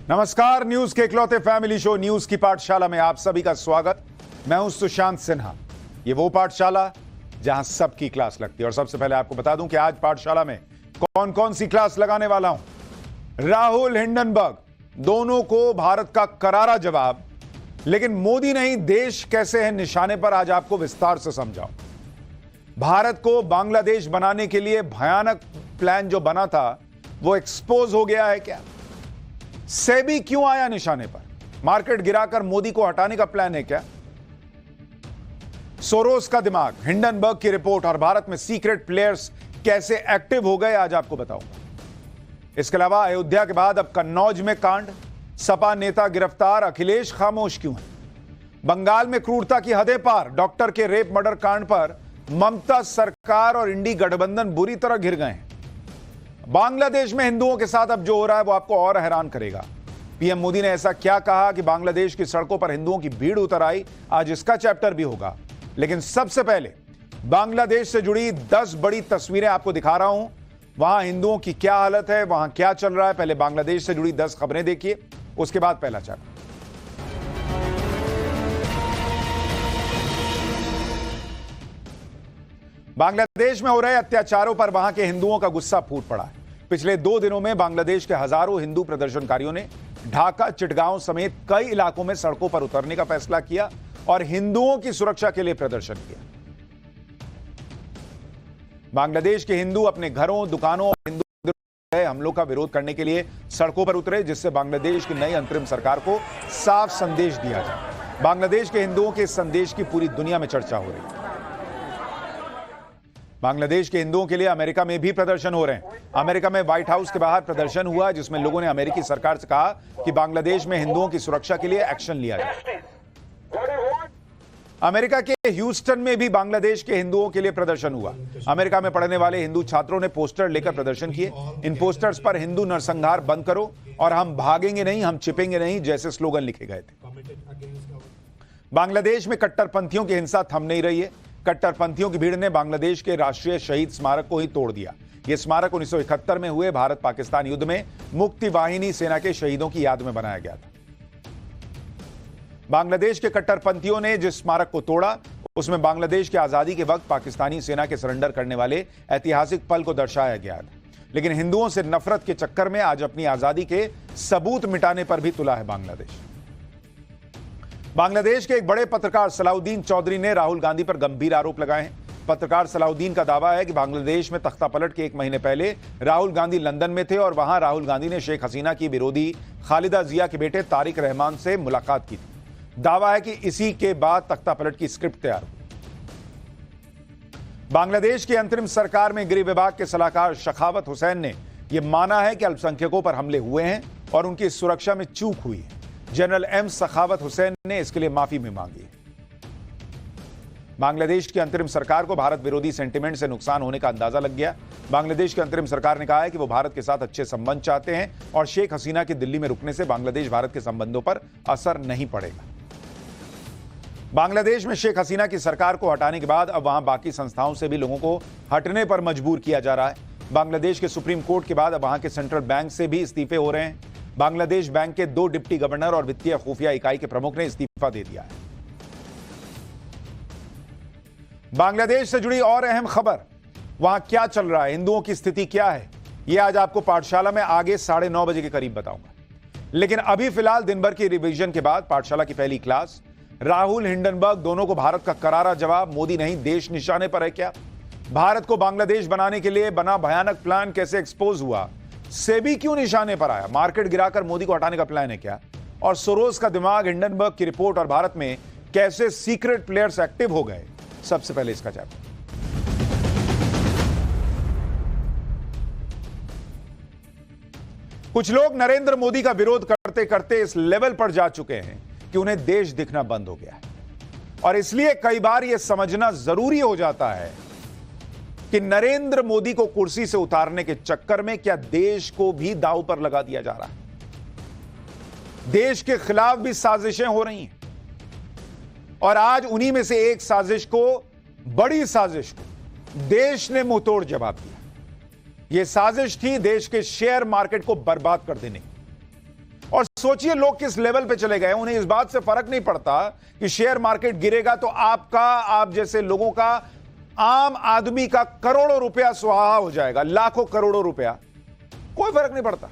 नमस्कार, न्यूज के इकलौते फैमिली शो न्यूज की पाठशाला में आप सभी का स्वागत। मैं हूं सुशांत सिन्हा। ये वो पाठशाला जहां सबकी क्लास लगती है। और सबसे पहले आपको बता दूं कि आज पाठशाला में कौन कौन सी क्लास लगाने वाला हूं। राहुल हिंडनबर्ग, दोनों को भारत का करारा जवाब। लेकिन मोदी नहीं, देश कैसे है निशाने पर, आज आपको विस्तार से समझाऊं। भारत को बांग्लादेश बनाने के लिए भयानक प्लान जो बना था वो एक्सपोज हो गया है क्या? सेबी क्यों आया निशाने पर? मार्केट गिराकर मोदी को हटाने का प्लान है क्या? सोरोस का दिमाग, हिंडनबर्ग की रिपोर्ट और भारत में सीक्रेट प्लेयर्स कैसे एक्टिव हो गए, आज आपको बताऊंगा। इसके अलावा अयोध्या के बाद अब कन्नौज में कांड, सपा नेता गिरफ्तार, अखिलेश खामोश क्यों है? बंगाल में क्रूरता की हदें पार, डॉक्टर के रेप मर्डर कांड पर ममता सरकार और इंडी गठबंधन बुरी तरह घिर गए हैं। बांग्लादेश में हिंदुओं के साथ अब जो हो रहा है वो आपको और हैरान करेगा। पीएम मोदी ने ऐसा क्या कहा कि बांग्लादेश की सड़कों पर हिंदुओं की भीड़ उतर आई, आज इसका चैप्टर भी होगा। लेकिन सबसे पहले बांग्लादेश से जुड़ी 10 बड़ी तस्वीरें आपको दिखा रहा हूं। वहां हिंदुओं की क्या हालत है, वहां क्या चल रहा है। पहले बांग्लादेश से जुड़ी 10 खबरें देखिए, उसके बाद पहला चैप्टर। बांग्लादेश में हो रहे अत्याचारों पर वहां के हिंदुओं का गुस्सा फूट पड़ा है। पिछले 2 दिनों में बांग्लादेश के हजारों हिंदू प्रदर्शनकारियों ने ढाका, चिटगांव समेत कई इलाकों में सड़कों पर उतरने का फैसला किया और हिंदुओं की सुरक्षा के लिए प्रदर्शन किया। बांग्लादेश के हिंदू अपने घरों, दुकानों और हिंदू हमलों का विरोध करने के लिए सड़कों पर उतरे, जिससे बांग्लादेश की नई अंतरिम सरकार को साफ संदेश दिया जाए। बांग्लादेश के हिंदुओं के इस संदेश की पूरी दुनिया में चर्चा हो रही है। बांग्लादेश के हिंदुओं के लिए अमेरिका में भी प्रदर्शन हो रहे हैं। अमेरिका में व्हाइट हाउस के बाहर प्रदर्शन हुआ, जिसमें लोगों ने अमेरिकी सरकार से कहा कि बांग्लादेश में हिंदुओं की सुरक्षा के लिए एक्शन लिया जाए। अमेरिका के ह्यूस्टन में भी बांग्लादेश के हिंदुओं के लिए प्रदर्शन हुआ। अमेरिका में पढ़ने वाले हिंदू छात्रों ने पोस्टर लेकर प्रदर्शन किए। इन पोस्टर्स पर हिंदू नरसंहार बंद करो और हम भागेंगे नहीं, हम छिपेंगे नहीं जैसे स्लोगन लिखे गए थे। बांग्लादेश में कट्टरपंथियों की हिंसा थम नहीं रही है। कट्टरपंथियों की भीड़ ने बांग्लादेश के राष्ट्रीय शहीद स्मारक को ही तोड़ दिया। यह स्मारक 1971 में हुए भारत पाकिस्तान युद्ध में मुक्ति वाहिनी सेना के शहीदों की याद में बनाया गया था। बांग्लादेश के कट्टरपंथियों ने जिस स्मारक को तोड़ा, उसमें बांग्लादेश की आजादी के वक्त पाकिस्तानी सेना के सरेंडर करने वाले ऐतिहासिक पल को दर्शाया गया था। लेकिन हिंदुओं से नफरत के चक्कर में आज अपनी आजादी के सबूत मिटाने पर भी तुला है बांग्लादेश। बांग्लादेश के एक बड़े पत्रकार सलाउद्दीन चौधरी ने राहुल गांधी पर गंभीर आरोप लगाए हैं। पत्रकार सलाउद्दीन का दावा है कि बांग्लादेश में तख्तापलट के 1 महीने पहले राहुल गांधी लंदन में थे और वहां राहुल गांधी ने शेख हसीना की विरोधी खालिदा जिया के बेटे तारिक रहमान से मुलाकात की थी। दावा है कि इसी के बाद तख्तापलट की स्क्रिप्ट तैयार हुई। बांग्लादेश की अंतरिम सरकार में गृह विभाग के सलाहकार शखावत हुसैन ने यह माना है कि अल्पसंख्यकों पर हमले हुए हैं और उनकी सुरक्षा में चूक हुई है। जनरल एम सखावत हुसैन ने इसके लिए माफी भी मांगी है। बांग्लादेश की अंतरिम सरकार को भारत विरोधी सेंटिमेंट से नुकसान होने का अंदाजा लग गया। बांग्लादेश की अंतरिम सरकार ने कहा है कि वो भारत के साथ अच्छे संबंध चाहते हैं और शेख हसीना के दिल्ली में रुकने से बांग्लादेश भारत के संबंधों पर असर नहीं पड़ेगा। बांग्लादेश में शेख हसीना की सरकार को हटाने के बाद अब वहां बाकी संस्थाओं से भी लोगों को हटने पर मजबूर किया जा रहा है। बांग्लादेश के सुप्रीम कोर्ट के बाद अब वहां के सेंट्रल बैंक से भी इस्तीफे हो रहे हैं। बांग्लादेश बैंक के 2 डिप्टी गवर्नर और वित्तीय खुफिया इकाई के प्रमुख ने इस्तीफा दे दिया है। बांग्लादेश से जुड़ी और अहम खबर, वहां क्या चल रहा है, हिंदुओं की स्थिति क्या है, यह आज आपको पाठशाला में आगे 9:30 बजे के करीब बताऊंगा। लेकिन अभी फिलहाल दिन भर की रिवीजन के बाद पाठशाला की पहली क्लास, राहुल हिंडनबर्ग, दोनों को भारत का करारा जवाब, मोदी नहीं देश निशाने पर है क्या? भारत को बांग्लादेश बनाने के लिए बना भयानक प्लान कैसे एक्सपोज हुआ? सेबी क्यों निशाने पर आया? मार्केट गिराकर मोदी को हटाने का प्लान है क्या? और सोरोस का दिमाग, हिंडनबर्ग की रिपोर्ट और भारत में कैसे सीक्रेट प्लेयर्स एक्टिव हो गए, सबसे पहले इसका चैप्टर। कुछ लोग नरेंद्र मोदी का विरोध करते करते इस लेवल पर जा चुके हैं कि उन्हें देश दिखना बंद हो गया है और इसलिए कई बार यह समझना जरूरी हो जाता है कि नरेंद्र मोदी को कुर्सी से उतारने के चक्कर में क्या देश को भी दांव पर लगा दिया जा रहा है। देश के खिलाफ भी साजिशें हो रही हैं और आज उन्हीं में से एक साजिश को, बड़ी साजिश को देश ने मुंहतोड़ जवाब दिया। यह साजिश थी देश के शेयर मार्केट को बर्बाद कर देने की। और सोचिए लोग किस लेवल पे चले गए। उन्हें इस बात से फर्क नहीं पड़ता कि शेयर मार्केट गिरेगा तो आप जैसे लोगों का, आम आदमी का करोड़ों रुपया सुहा हो जाएगा, लाखों करोड़ों रुपया, कोई फर्क नहीं पड़ता।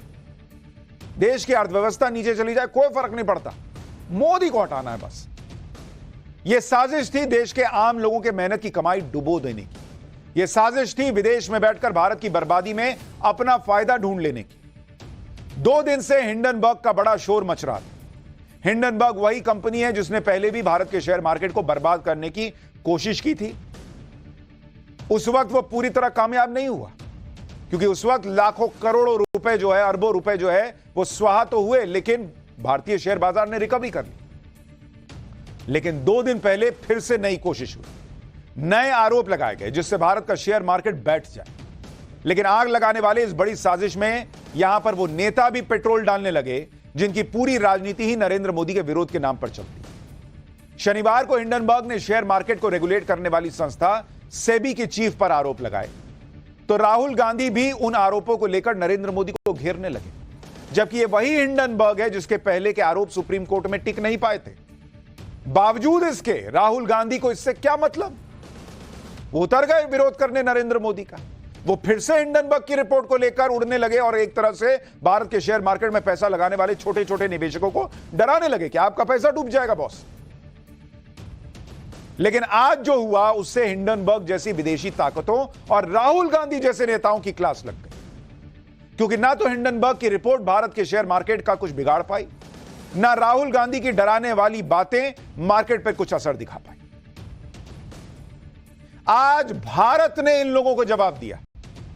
देश की अर्थव्यवस्था नीचे चली जाए, कोई फर्क नहीं पड़ता। मोदी को हटाना है बस। यह साजिश थी देश के आम लोगों के मेहनत की कमाई डुबो देने की। यह साजिश थी विदेश में बैठकर भारत की बर्बादी में अपना फायदा ढूंढ लेने की। 2 दिन से हिंडनबर्ग का बड़ा शोर मच रहा था। हिंडनबर्ग वही कंपनी है जिसने पहले भी भारत के शेयर मार्केट को बर्बाद करने की कोशिश की थी। उस वक्त वो पूरी तरह कामयाब नहीं हुआ, क्योंकि उस वक्त लाखों करोड़ों रुपए जो है, अरबों रुपए जो है, वो स्वाहा तो हुए, लेकिन भारतीय शेयर बाजार ने रिकवरी कर ली। लेकिन 2 दिन पहले फिर से नई कोशिश हुई, नए आरोप लगाए गए जिससे भारत का शेयर मार्केट बैठ जाए। लेकिन आग लगाने वाले इस बड़ी साजिश में यहां पर वो नेता भी पेट्रोल डालने लगे जिनकी पूरी राजनीति ही नरेंद्र मोदी के विरोध के नाम पर चलती। शनिवार को हिंडनबर्ग ने शेयर मार्केट को रेगुलेट करने वाली संस्था सेबी के चीफ पर आरोप लगाए, तो राहुल गांधी भी उन आरोपों को लेकर नरेंद्र मोदी को घेरने लगे, जबकि ये वही हिंडनबर्ग है जिसके पहले के आरोप सुप्रीम कोर्ट में टिक नहीं पाए थे। बावजूद इसके राहुल गांधी को इससे क्या मतलब, वो उतर गए विरोध करने नरेंद्र मोदी का। वो फिर से हिंडनबर्ग की रिपोर्ट को लेकर उड़ने लगे और एक तरह से भारत के शेयर मार्केट में पैसा लगाने वाले छोटे छोटे निवेशकों को डराने लगे कि आपका पैसा डूब जाएगा बॉस। लेकिन आज जो हुआ उससे हिंडनबर्ग जैसी विदेशी ताकतों और राहुल गांधी जैसे नेताओं की क्लास लग गई, क्योंकि ना तो हिंडनबर्ग की रिपोर्ट भारत के शेयर मार्केट का कुछ बिगाड़ पाई, ना राहुल गांधी की डराने वाली बातें मार्केट पर कुछ असर दिखा पाई। आज भारत ने इन लोगों को जवाब दिया।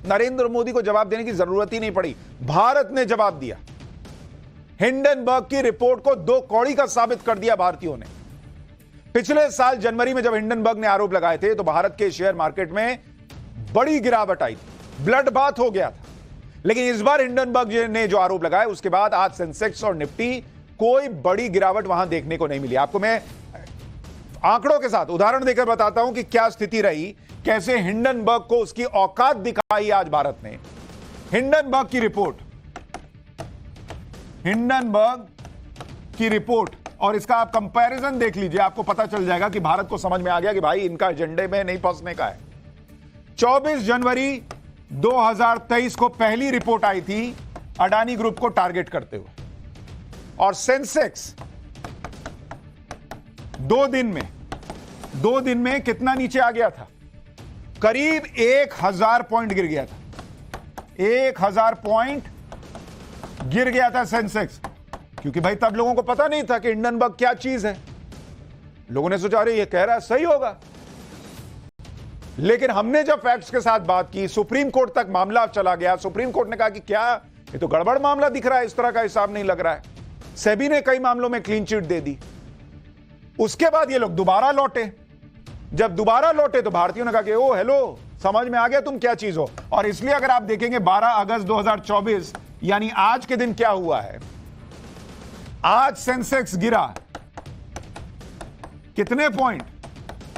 नरेंद्र मोदी को जवाब देने की जरूरत ही नहीं पड़ी, भारत ने जवाब दिया। हिंडनबर्ग की रिपोर्ट को 2 कौड़ी का साबित कर दिया भारतीयों ने। पिछले साल जनवरी में जब हिंडनबर्ग ने आरोप लगाए थे तो भारत के शेयर मार्केट में बड़ी गिरावट आई थी, ब्लड बाथ हो गया था। लेकिन इस बार हिंडनबर्ग ने जो आरोप लगाए उसके बाद आज सेंसेक्स और निफ्टी कोई बड़ी गिरावट वहां देखने को नहीं मिली। आपको मैं आंकड़ों के साथ उदाहरण देकर बताता हूं कि क्या स्थिति रही, कैसे हिंडनबर्ग को उसकी औकात दिखाई आज भारत ने। हिंडनबर्ग की रिपोर्ट और इसका आप कंपैरिजन देख लीजिए, आपको पता चल जाएगा कि भारत को समझ में आ गया कि भाई इनका एजेंडे में नहीं फंसने का है। 24 जनवरी 2023 को पहली रिपोर्ट आई थी अडानी ग्रुप को टारगेट करते हुए, और सेंसेक्स 2 दिन में कितना नीचे आ गया था, करीब 1000 पॉइंट गिर गया था। 1000 पॉइंट गिर गया था सेंसेक्स, क्योंकि भाई तब लोगों को पता नहीं था कि हिंडनबर्ग क्या चीज है। लोगों ने सोचा अरे ये कह रहा है सही होगा। लेकिन हमने जब फैक्ट्स के साथ बात की, सुप्रीम कोर्ट तक मामला चला गया। सुप्रीम कोर्ट ने कहा कि क्या ये तो गड़बड़ मामला दिख रहा है, इस तरह का हिसाब नहीं लग रहा है। सेबी ने कई मामलों में क्लीन चिट दे दी। उसके बाद ये लोग दोबारा लौटे। जब दोबारा लौटे तो भारतीयों ने कहा कि ओ हेलो, समझ में आ गया तुम क्या चीज हो। और इसलिए अगर आप देखेंगे 12 अगस्त 2024 यानी आज के दिन क्या हुआ है, आज सेंसेक्स गिरा कितने पॉइंट,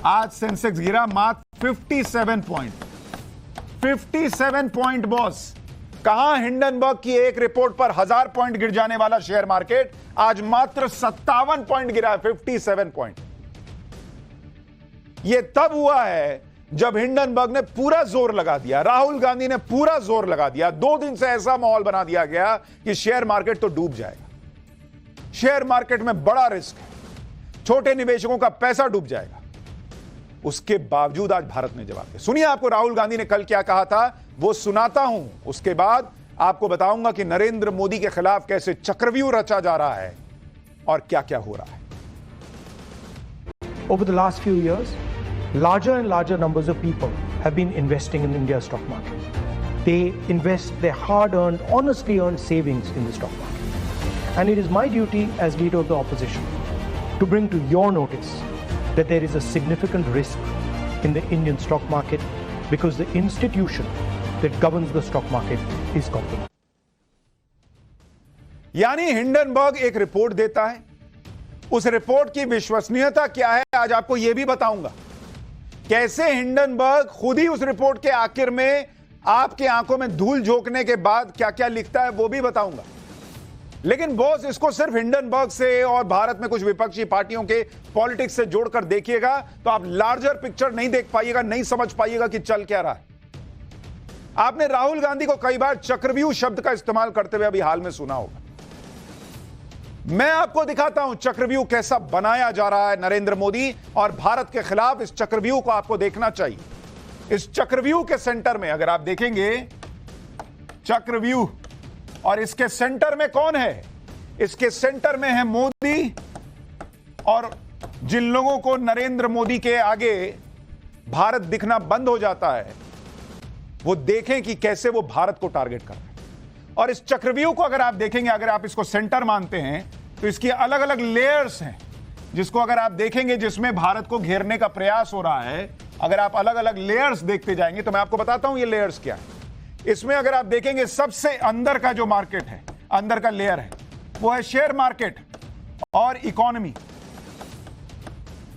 आज सेंसेक्स गिरा मात्र 57 पॉइंट। 57 point boss. कहां हिंडनबर्ग की एक रिपोर्ट पर 1000 पॉइंट गिर जाने वाला शेयर मार्केट आज मात्र 57 पॉइंट गिरा है। 57 पॉइंट। यह तब हुआ है जब हिंडनबर्ग ने पूरा जोर लगा दिया, राहुल गांधी ने पूरा जोर लगा दिया। 2 दिन से ऐसा माहौल बना दिया गया कि शेयर मार्केट तो डूब जाएगा। शेयर मार्केट में बड़ा रिस्क है, छोटे निवेशकों का पैसा डूब जाएगा। उसके बावजूद आज भारत ने जवाब दिया। सुनिए आपको राहुल गांधी ने कल क्या कहा था, वो सुनाता हूं। उसके बाद आपको बताऊंगा कि नरेंद्र मोदी के खिलाफ कैसे चक्रव्यूह रचा जा रहा है और क्या क्या हो रहा है। Over the last few years, larger and larger numbers of people have been investing in India's stock market. They invest their hard-earned, honestly earned savings in the stock market. And it is my duty as leader of the opposition to bring to your notice that there is a significant risk in the Indian stock market because the institution that governs the stock market is compromised. यानी Hindenburg एक report देता है, उस report की विश्वसनीयता क्या है आज आपको यह भी बताऊंगा। कैसे हिंडनबर्ग खुद ही उस रिपोर्ट के आखिर में आपके आंखों में धूल झोंकने के बाद क्या क्या लिखता है वो भी बताऊंगा। लेकिन बॉस, इसको सिर्फ हिंडनबर्ग से और भारत में कुछ विपक्षी पार्टियों के पॉलिटिक्स से जोड़कर देखिएगा तो आप लार्जर पिक्चर नहीं देख पाइएगा, नहीं समझ पाइएगा कि चल क्या रहा है। आपने राहुल गांधी को कई बार चक्रव्यूह शब्द का इस्तेमाल करते हुए अभी हाल में सुना होगा। मैं आपको दिखाता हूं चक्रव्यूह कैसा बनाया जा रहा है नरेंद्र मोदी और भारत के खिलाफ। इस चक्रव्यूह को आपको देखना चाहिए। इस चक्रव्यूह के सेंटर में अगर आप देखेंगे चक्रव्यूह, और इसके सेंटर में कौन है? इसके सेंटर में है मोदी। और जिन लोगों को नरेंद्र मोदी के आगे भारत दिखना बंद हो जाता है, वो देखें कि कैसे वो भारत को टारगेट कर रहे हैं। और इस चक्रव्यूह को अगर आप देखेंगे, अगर आप इसको सेंटर मानते हैं, तो इसकी अलग अलग लेयर्स हैं, जिसको अगर आप देखेंगे, जिसमें भारत को घेरने का प्रयास हो रहा है। अगर आप अलग अलग लेयर्स देखते जाएंगे तो मैं आपको बताता हूं ये लेयर्स क्या है। इसमें अगर आप देखेंगे, सबसे अंदर का जो मार्केट है, अंदर का लेयर है, वो है शेयर मार्केट और इकोनॉमी।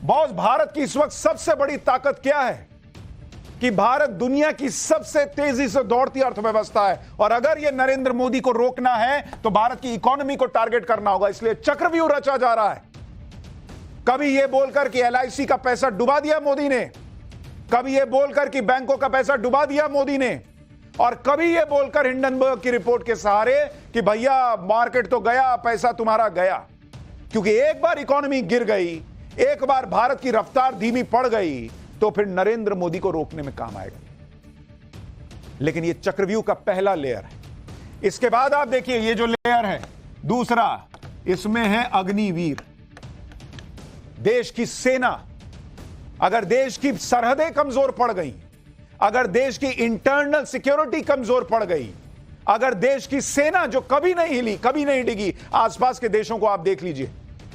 बॉस, भारत की इस वक्त सबसे बड़ी ताकत क्या है? कि भारत दुनिया की सबसे तेजी से दौड़ती अर्थव्यवस्था है, और अगर यह नरेंद्र मोदी को रोकना है तो भारत की इकोनॉमी को टारगेट करना होगा। इसलिए चक्रव्यूह रचा जा रहा है। कभी यह बोलकर कि एलआईसी का पैसा डुबा दिया मोदी ने, कभी यह बोलकर कि बैंकों का पैसा डुबा दिया मोदी ने, और कभी यह बोलकर हिंडनबर्ग की रिपोर्ट के सहारे कि भैया मार्केट तो गया, पैसा तुम्हारा गया। क्योंकि एक बार इकोनॉमी गिर गई, एक बार भारत की रफ्तार धीमी पड़ गई, तो फिर नरेंद्र मोदी को रोकने में काम आएगा। लेकिन यह चक्रव्यूह का पहला लेयर है। इसके बाद आप देखिए, यह जो लेयर है दूसरा, इसमें है अग्निवीर, देश की सेना। अगर देश की सरहदें कमजोर पड़ गई, अगर देश की इंटरनल सिक्योरिटी कमजोर पड़ गई, अगर देश की सेना जो कभी नहीं हिली, कभी नहीं डिगी, आसपास के देशों को आप देख लीजिए,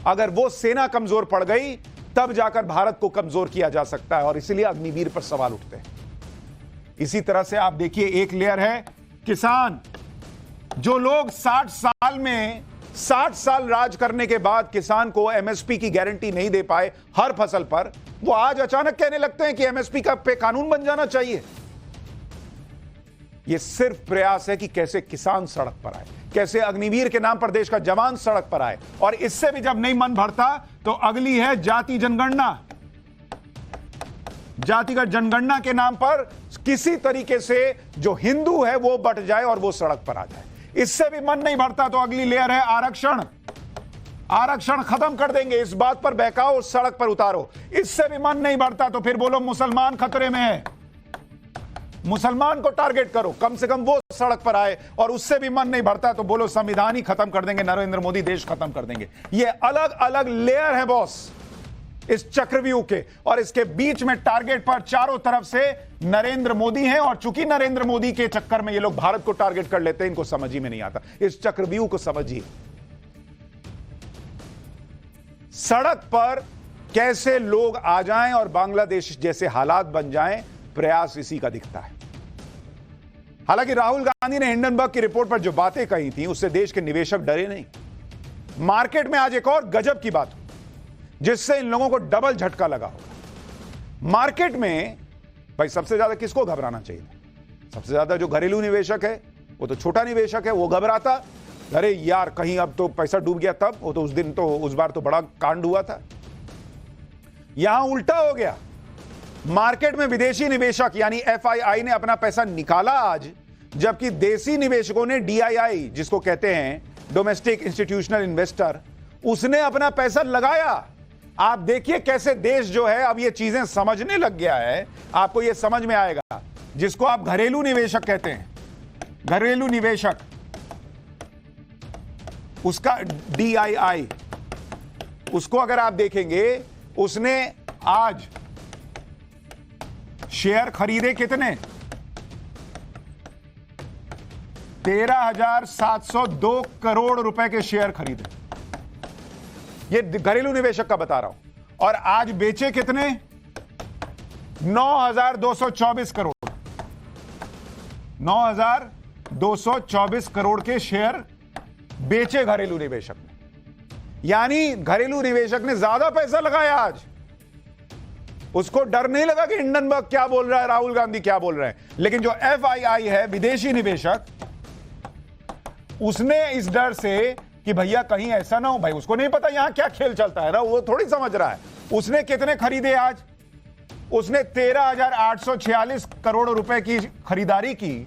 अगर वो सेना कमजोर पड़ गई, तब जाकर भारत को कमजोर किया जा सकता है। और इसीलिए अग्निवीर पर सवाल उठते हैं। इसी तरह से आप देखिए, एक लेयर है किसान। जो लोग 60 साल में 60 साल राज करने के बाद किसान को एमएसपी की गारंटी नहीं दे पाए हर फसल पर, वो आज अचानक कहने लगते हैं कि एमएसपी का पे कानून बन जाना चाहिए। यह सिर्फ प्रयास है कि कैसे किसान सड़क पर आए, कैसे अग्निवीर के नाम पर देश का जवान सड़क पर आए। और इससे भी जब नहीं मन भरता तो अगली है जाति जनगणना। जातिगत जनगणना के नाम पर किसी तरीके से जो हिंदू है वो बट जाए और वो सड़क पर आ जाए। इससे भी मन नहीं भरता तो अगली लेयर है आरक्षण। आरक्षण खत्म कर देंगे, इस बात पर बहकाओ, सड़क पर उतारो। इससे भी मन नहीं भरता तो फिर बोलो मुसलमान खतरे में है, मुसलमान को टारगेट करो, कम से कम वो सड़क पर आए। और उससे भी मन नहीं भरता तो बोलो संविधान ही खत्म कर देंगे, नरेंद्र मोदी देश खत्म कर देंगे। ये अलग अलग लेयर है बॉस इस चक्रव्यूह के, और इसके बीच में टारगेट पर चारों तरफ से नरेंद्र मोदी हैं। और चूंकि नरेंद्र मोदी के चक्कर में ये लोग भारत को टारगेट कर लेते हैं, इनको समझ ही में नहीं आता। इस चक्रव्यूह को समझिए। सड़क पर कैसे लोग आ जाएं और बांग्लादेश जैसे हालात बन जाएं, प्रयास इसी का दिखता है। हालांकि राहुल गांधी ने हिंडनबर्ग की रिपोर्ट पर जो बातें कही थी, उससे देश के निवेशक डरे नहीं। मार्केट में आज एक और गजब की बात हुई, जिससे इन लोगों को डबल झटका लगा होगा। मार्केट में भाई सबसे ज्यादा किसको घबराना चाहिए? सबसे ज्यादा जो घरेलू निवेशक है, वो तो छोटा निवेशक है, वो घबराता, अरे यार कहीं अब तो पैसा डूब गया। तब वो तो उस दिन तो उस बार तो बड़ा कांड हुआ था। यहां उल्टा हो गया। मार्केट में विदेशी निवेशक यानी एफआईआई ने अपना पैसा निकाला आज, जबकि देसी निवेशकों ने डीआईआई, जिसको कहते हैं डोमेस्टिक इंस्टीट्यूशनल इन्वेस्टर, उसने अपना पैसा लगाया। आप देखिए कैसे देश जो है अब ये चीजें समझने लग गया है। आपको ये समझ में आएगा, जिसको आप घरेलू निवेशक कहते हैं, घरेलू निवेशक, उसका डीआईआई, उसको अगर आप देखेंगे, उसने आज शेयर खरीदे कितने? 13,702 करोड़ रुपए के शेयर खरीदे। ये घरेलू निवेशक का बता रहा हूं। और आज बेचे कितने? 9,224 करोड़। 9,224 करोड़ के शेयर बेचे घरेलू निवेशक ने। यानी घरेलू निवेशक ने ज्यादा पैसा लगाया आज। उसको डर नहीं लगा कि हिंडनबर्ग क्या बोल रहा है, राहुल गांधी क्या बोल रहे हैं। लेकिन जो एफआईआई है, विदेशी निवेशक, उसने इस डर से कि भैया कहीं ऐसा ना हो, भाई उसको नहीं पता यहां क्या खेल चलता है ना, वो थोड़ी समझ रहा है। उसने कितने खरीदे आज? उसने 13,846 करोड़ रुपए की खरीदारी की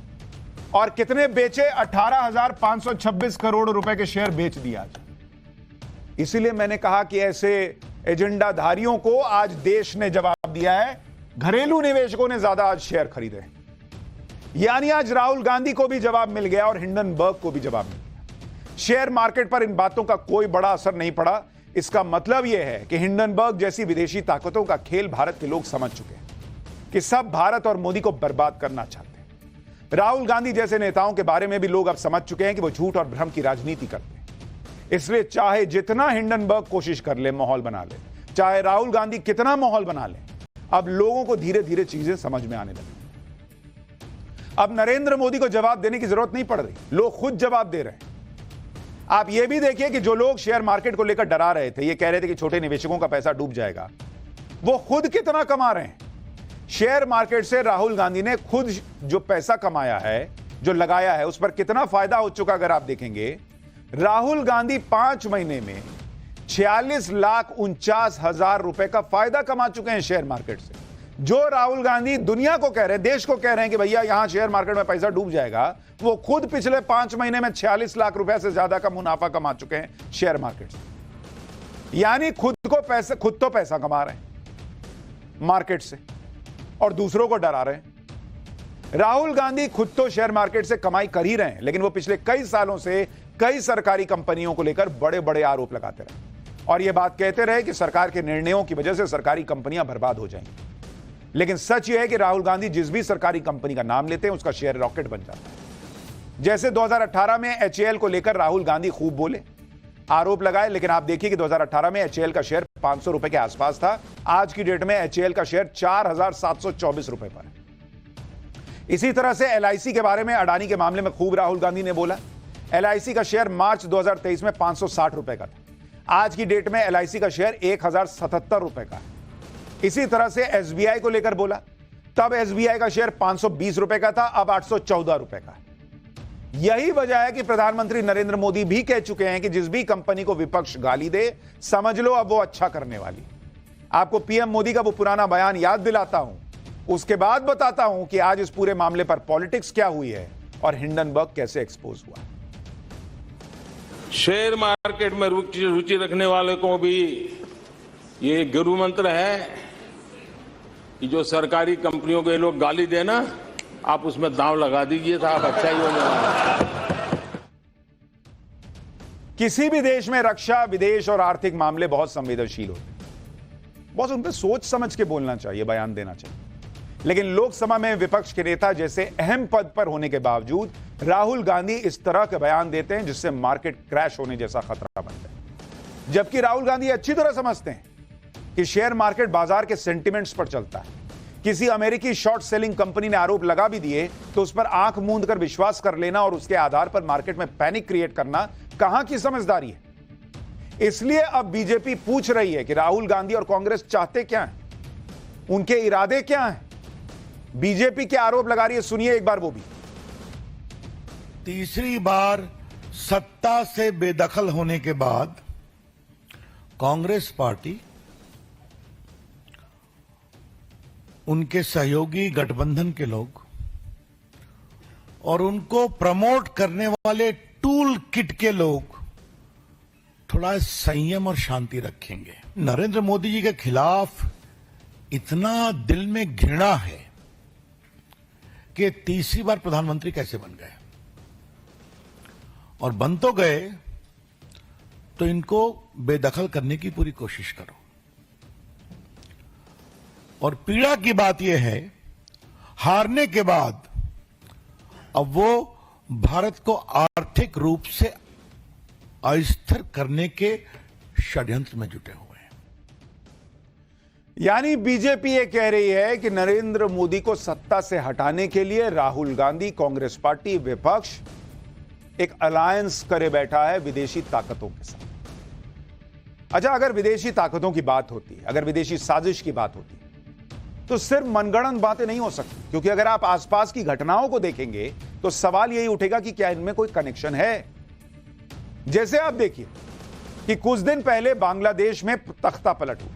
और कितने बेचे? 18,526 करोड़ रुपए के शेयर बेच दिए आज। इसीलिए मैंने कहा कि ऐसे एजेंडाधारियों को आज देश ने जवाब दिया है, घरेलू निवेशकों ने ज्यादा आज शेयर खरीदे। यानी आज राहुल गांधी को भी जवाब मिल गया और हिंडनबर्ग को भी जवाब मिल गया। शेयर मार्केट पर इन बातों का कोई बड़ा असर नहीं पड़ा। इसका मतलब यह है कि हिंडनबर्ग जैसी विदेशी ताकतों का खेल भारत के लोग समझ चुके हैं कि सब भारत और मोदी को बर्बाद करना चाहते हैं। राहुल गांधी जैसे नेताओं के बारे में भी लोग अब समझ चुके हैं कि वो झूठ और भ्रम की राजनीति करते हैं। इसलिए चाहे जितना हिंडनबर्ग कोशिश कर ले माहौल बना ले, चाहे राहुल गांधी कितना माहौल बना ले, अब लोगों को धीरे धीरे चीजें समझ में आने लगी। अब नरेंद्र मोदी को जवाब देने की जरूरत नहीं पड़ रही, लोग खुद जवाब दे रहे हैं। आप यह भी देखिए कि जो लोग शेयर मार्केट को लेकर डरा रहे थे, ये कह रहे थे कि छोटे निवेशकों का पैसा डूब जाएगा, वो खुद कितना कमा रहे हैं। शेयर मार्केट से राहुल गांधी ने खुद जो पैसा कमाया है, जो लगाया है, उस पर कितना फायदा हो चुका अगर आप देखेंगे। राहुल गांधी 5 महीने में 46,49,000 रुपए का फायदा कमा चुके हैं शेयर मार्केट से। जो राहुल गांधी दुनिया को कह रहे हैं, देश को कह रहे हैं कि भैया यहां शेयर मार्केट में पैसा डूब जाएगा, वो खुद पिछले 5 महीने में 46 लाख रुपए से ज्यादा का मुनाफा कमा चुके हैं शेयर मार्केट से। यानी खुद तो पैसा कमा रहे हैं मार्केट से और दूसरों को डरा रहे हैं। राहुल गांधी खुद तो शेयर मार्केट से कमाई कर ही रहे हैं, लेकिन वो पिछले कई सालों से कई सरकारी कंपनियों को लेकर बड़े बड़े आरोप लगाते रहे और यह बात कहते रहे कि सरकार के निर्णयों की वजह से सरकारी कंपनियां बर्बाद हो जाएंगी। लेकिन सच यह है कि राहुल गांधी जिस भी सरकारी कंपनी का नाम लेते हैं, उसका शेयर रॉकेट बन जाता है। जैसे 2018 में HAL को लेकर राहुल गांधी खूब बोले, आरोप लगाए, लेकिन आप देखिए कि 2018 में HAL का शेयर 500 रुपए के आसपास था। आज की डेट में HAL का शेयर 4,724 रुपए पर है। इसी तरह से LIC के बारे में, अडानी के मामले में खूब राहुल गांधी ने बोला। LIC का शेयर मार्च 2023 में 560 रुपए का था। आज की डेट में LIC का शेयर 1,077 रुपए का है। इसी तरह से SBI को लेकर बोला, तब SBI का शेयर 520 रुपए का था, अब 814 रुपए का है। यही वजह है कि प्रधानमंत्री नरेंद्र मोदी भी कह चुके हैं कि जिस भी कंपनी को विपक्ष गाली दे, समझ लो अब वो अच्छा करने वाली। आपको PM मोदी का वो पुराना बयान याद दिलाता हूं, उसके बाद बताता हूं कि आज इस पूरे मामले पर पॉलिटिक्स क्या हुई है और हिंडनबर्ग कैसे एक्सपोज हुआ। शेयर मार्केट में रुचि रखने वाले को भी ये गुरु मंत्र है कि जो सरकारी कंपनियों को ये लोग गाली देना, आप उसमें दांव लगा दीजिए, था आप अच्छा ही होने वाला। किसी भी देश में रक्षा, विदेश और आर्थिक मामले बहुत संवेदनशील होते हैं। बहुत उन पर सोच समझ के बोलना चाहिए, बयान देना चाहिए। लेकिन लोकसभा में विपक्ष के नेता जैसे अहम पद पर होने के बावजूद राहुल गांधी इस तरह के बयान देते हैं जिससे मार्केट क्रैश होने जैसा खतरा बनता है। जबकि राहुल गांधी अच्छी तरह समझते हैं कि शेयर मार्केट बाजार के सेंटिमेंट्स पर चलता है। किसी अमेरिकी शॉर्ट सेलिंग कंपनी ने आरोप लगा भी दिए तो उस पर आंख मूंद कर विश्वास कर लेना और उसके आधार पर मार्केट में पैनिक क्रिएट करना कहां की समझदारी है। इसलिए अब बीजेपी पूछ रही है कि राहुल गांधी और कांग्रेस चाहते क्या हैं, उनके इरादे क्या हैं। बीजेपी के आरोप लगा रही है, सुनिए एक बार वो भी। तीसरी बार सत्ता से बेदखल होने के बाद कांग्रेस पार्टी, उनके सहयोगी गठबंधन के लोग और उनको प्रमोट करने वाले टूल किट के लोग थोड़ा संयम और शांति रखेंगे। नरेंद्र मोदी जी के खिलाफ इतना दिल में घृणा है कि तीसरी बार प्रधानमंत्री कैसे बन गए, और बन तो गए तो इनको बेदखल करने की पूरी कोशिश करो। और पीड़ा की बात यह है, हारने के बाद अब वो भारत को आर्थिक रूप से अस्थिर करने के षड्यंत्र में जुटे हुए हैं। यानी बीजेपी ये कह रही है कि नरेंद्र मोदी को सत्ता से हटाने के लिए राहुल गांधी, कांग्रेस पार्टी, विपक्ष एक अलायंस करे बैठा है विदेशी ताकतों के साथ। अच्छा, अगर विदेशी ताकतों की बात होती, अगर विदेशी साजिश की बात होती, तो सिर्फ मनगढ़ंत बातें नहीं हो सकती, क्योंकि अगर आप आसपास की घटनाओं को देखेंगे तो सवाल यही उठेगा कि क्या इनमें कोई कनेक्शन है। जैसे आप देखिए कि कुछ दिन पहले बांग्लादेश में तख्ता पलट हुआ,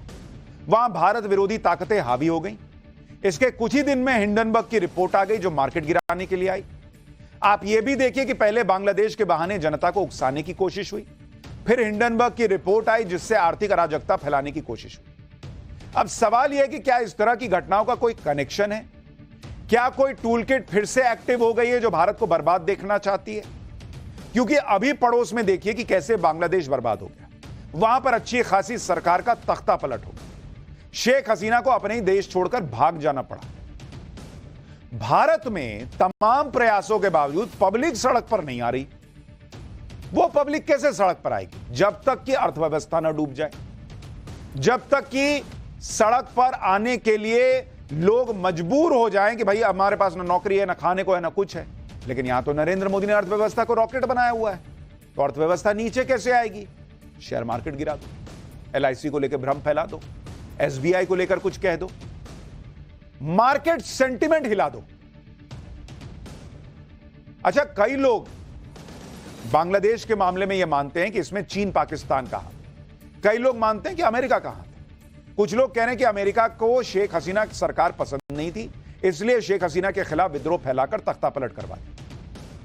वहां भारत विरोधी ताकतें हावी हो गई। इसके कुछ ही दिन में हिंडनबर्ग की रिपोर्ट आ गई जो मार्केट गिराने के लिए आई। आप यह भी देखिए कि पहले बांग्लादेश के बहाने जनता को उकसाने की कोशिश हुई, फिर हिंडनबर्ग की रिपोर्ट आई जिससे आर्थिक अराजकता फैलाने की कोशिश हुई। अब सवाल यह है कि क्या इस तरह की घटनाओं का कोई कनेक्शन है? क्या कोई टूल किट फिर से एक्टिव हो गई है जो भारत को बर्बाद देखना चाहती है? क्योंकि अभी पड़ोस में देखिए कि कैसे बांग्लादेश बर्बाद हो गया, वहां पर अच्छी खासी सरकार का तख्ता पलट हो गया, शेख हसीना को अपने ही देश छोड़कर भाग जाना पड़ा। भारत में तमाम प्रयासों के बावजूद पब्लिक सड़क पर नहीं आ रही। वो पब्लिक कैसे सड़क पर आएगी? जब तक कि अर्थव्यवस्था न डूब जाए, जब तक कि सड़क पर आने के लिए लोग मजबूर हो जाएं कि भाई हमारे पास ना नौकरी है, ना खाने को है, ना कुछ है। लेकिन यहां तो नरेंद्र मोदी ने अर्थव्यवस्था को रॉकेट बनाया हुआ है, तो अर्थव्यवस्था नीचे कैसे आएगी? शेयर मार्केट गिरा दो, LIC को लेकर भ्रम फैला दो, SBI को लेकर कुछ कह दो, मार्केट सेंटिमेंट हिला दो। अच्छा, कई लोग बांग्लादेश के मामले में यह मानते हैं कि इसमें चीन पाकिस्तान का हाथ, कई लोग मानते हैं कि अमेरिका का हाथ है। कुछ लोग कह रहे हैं कि अमेरिका को शेख हसीना की सरकार पसंद नहीं थी, इसलिए शेख हसीना के खिलाफ विद्रोह फैलाकर तख्ता पलट करवाया।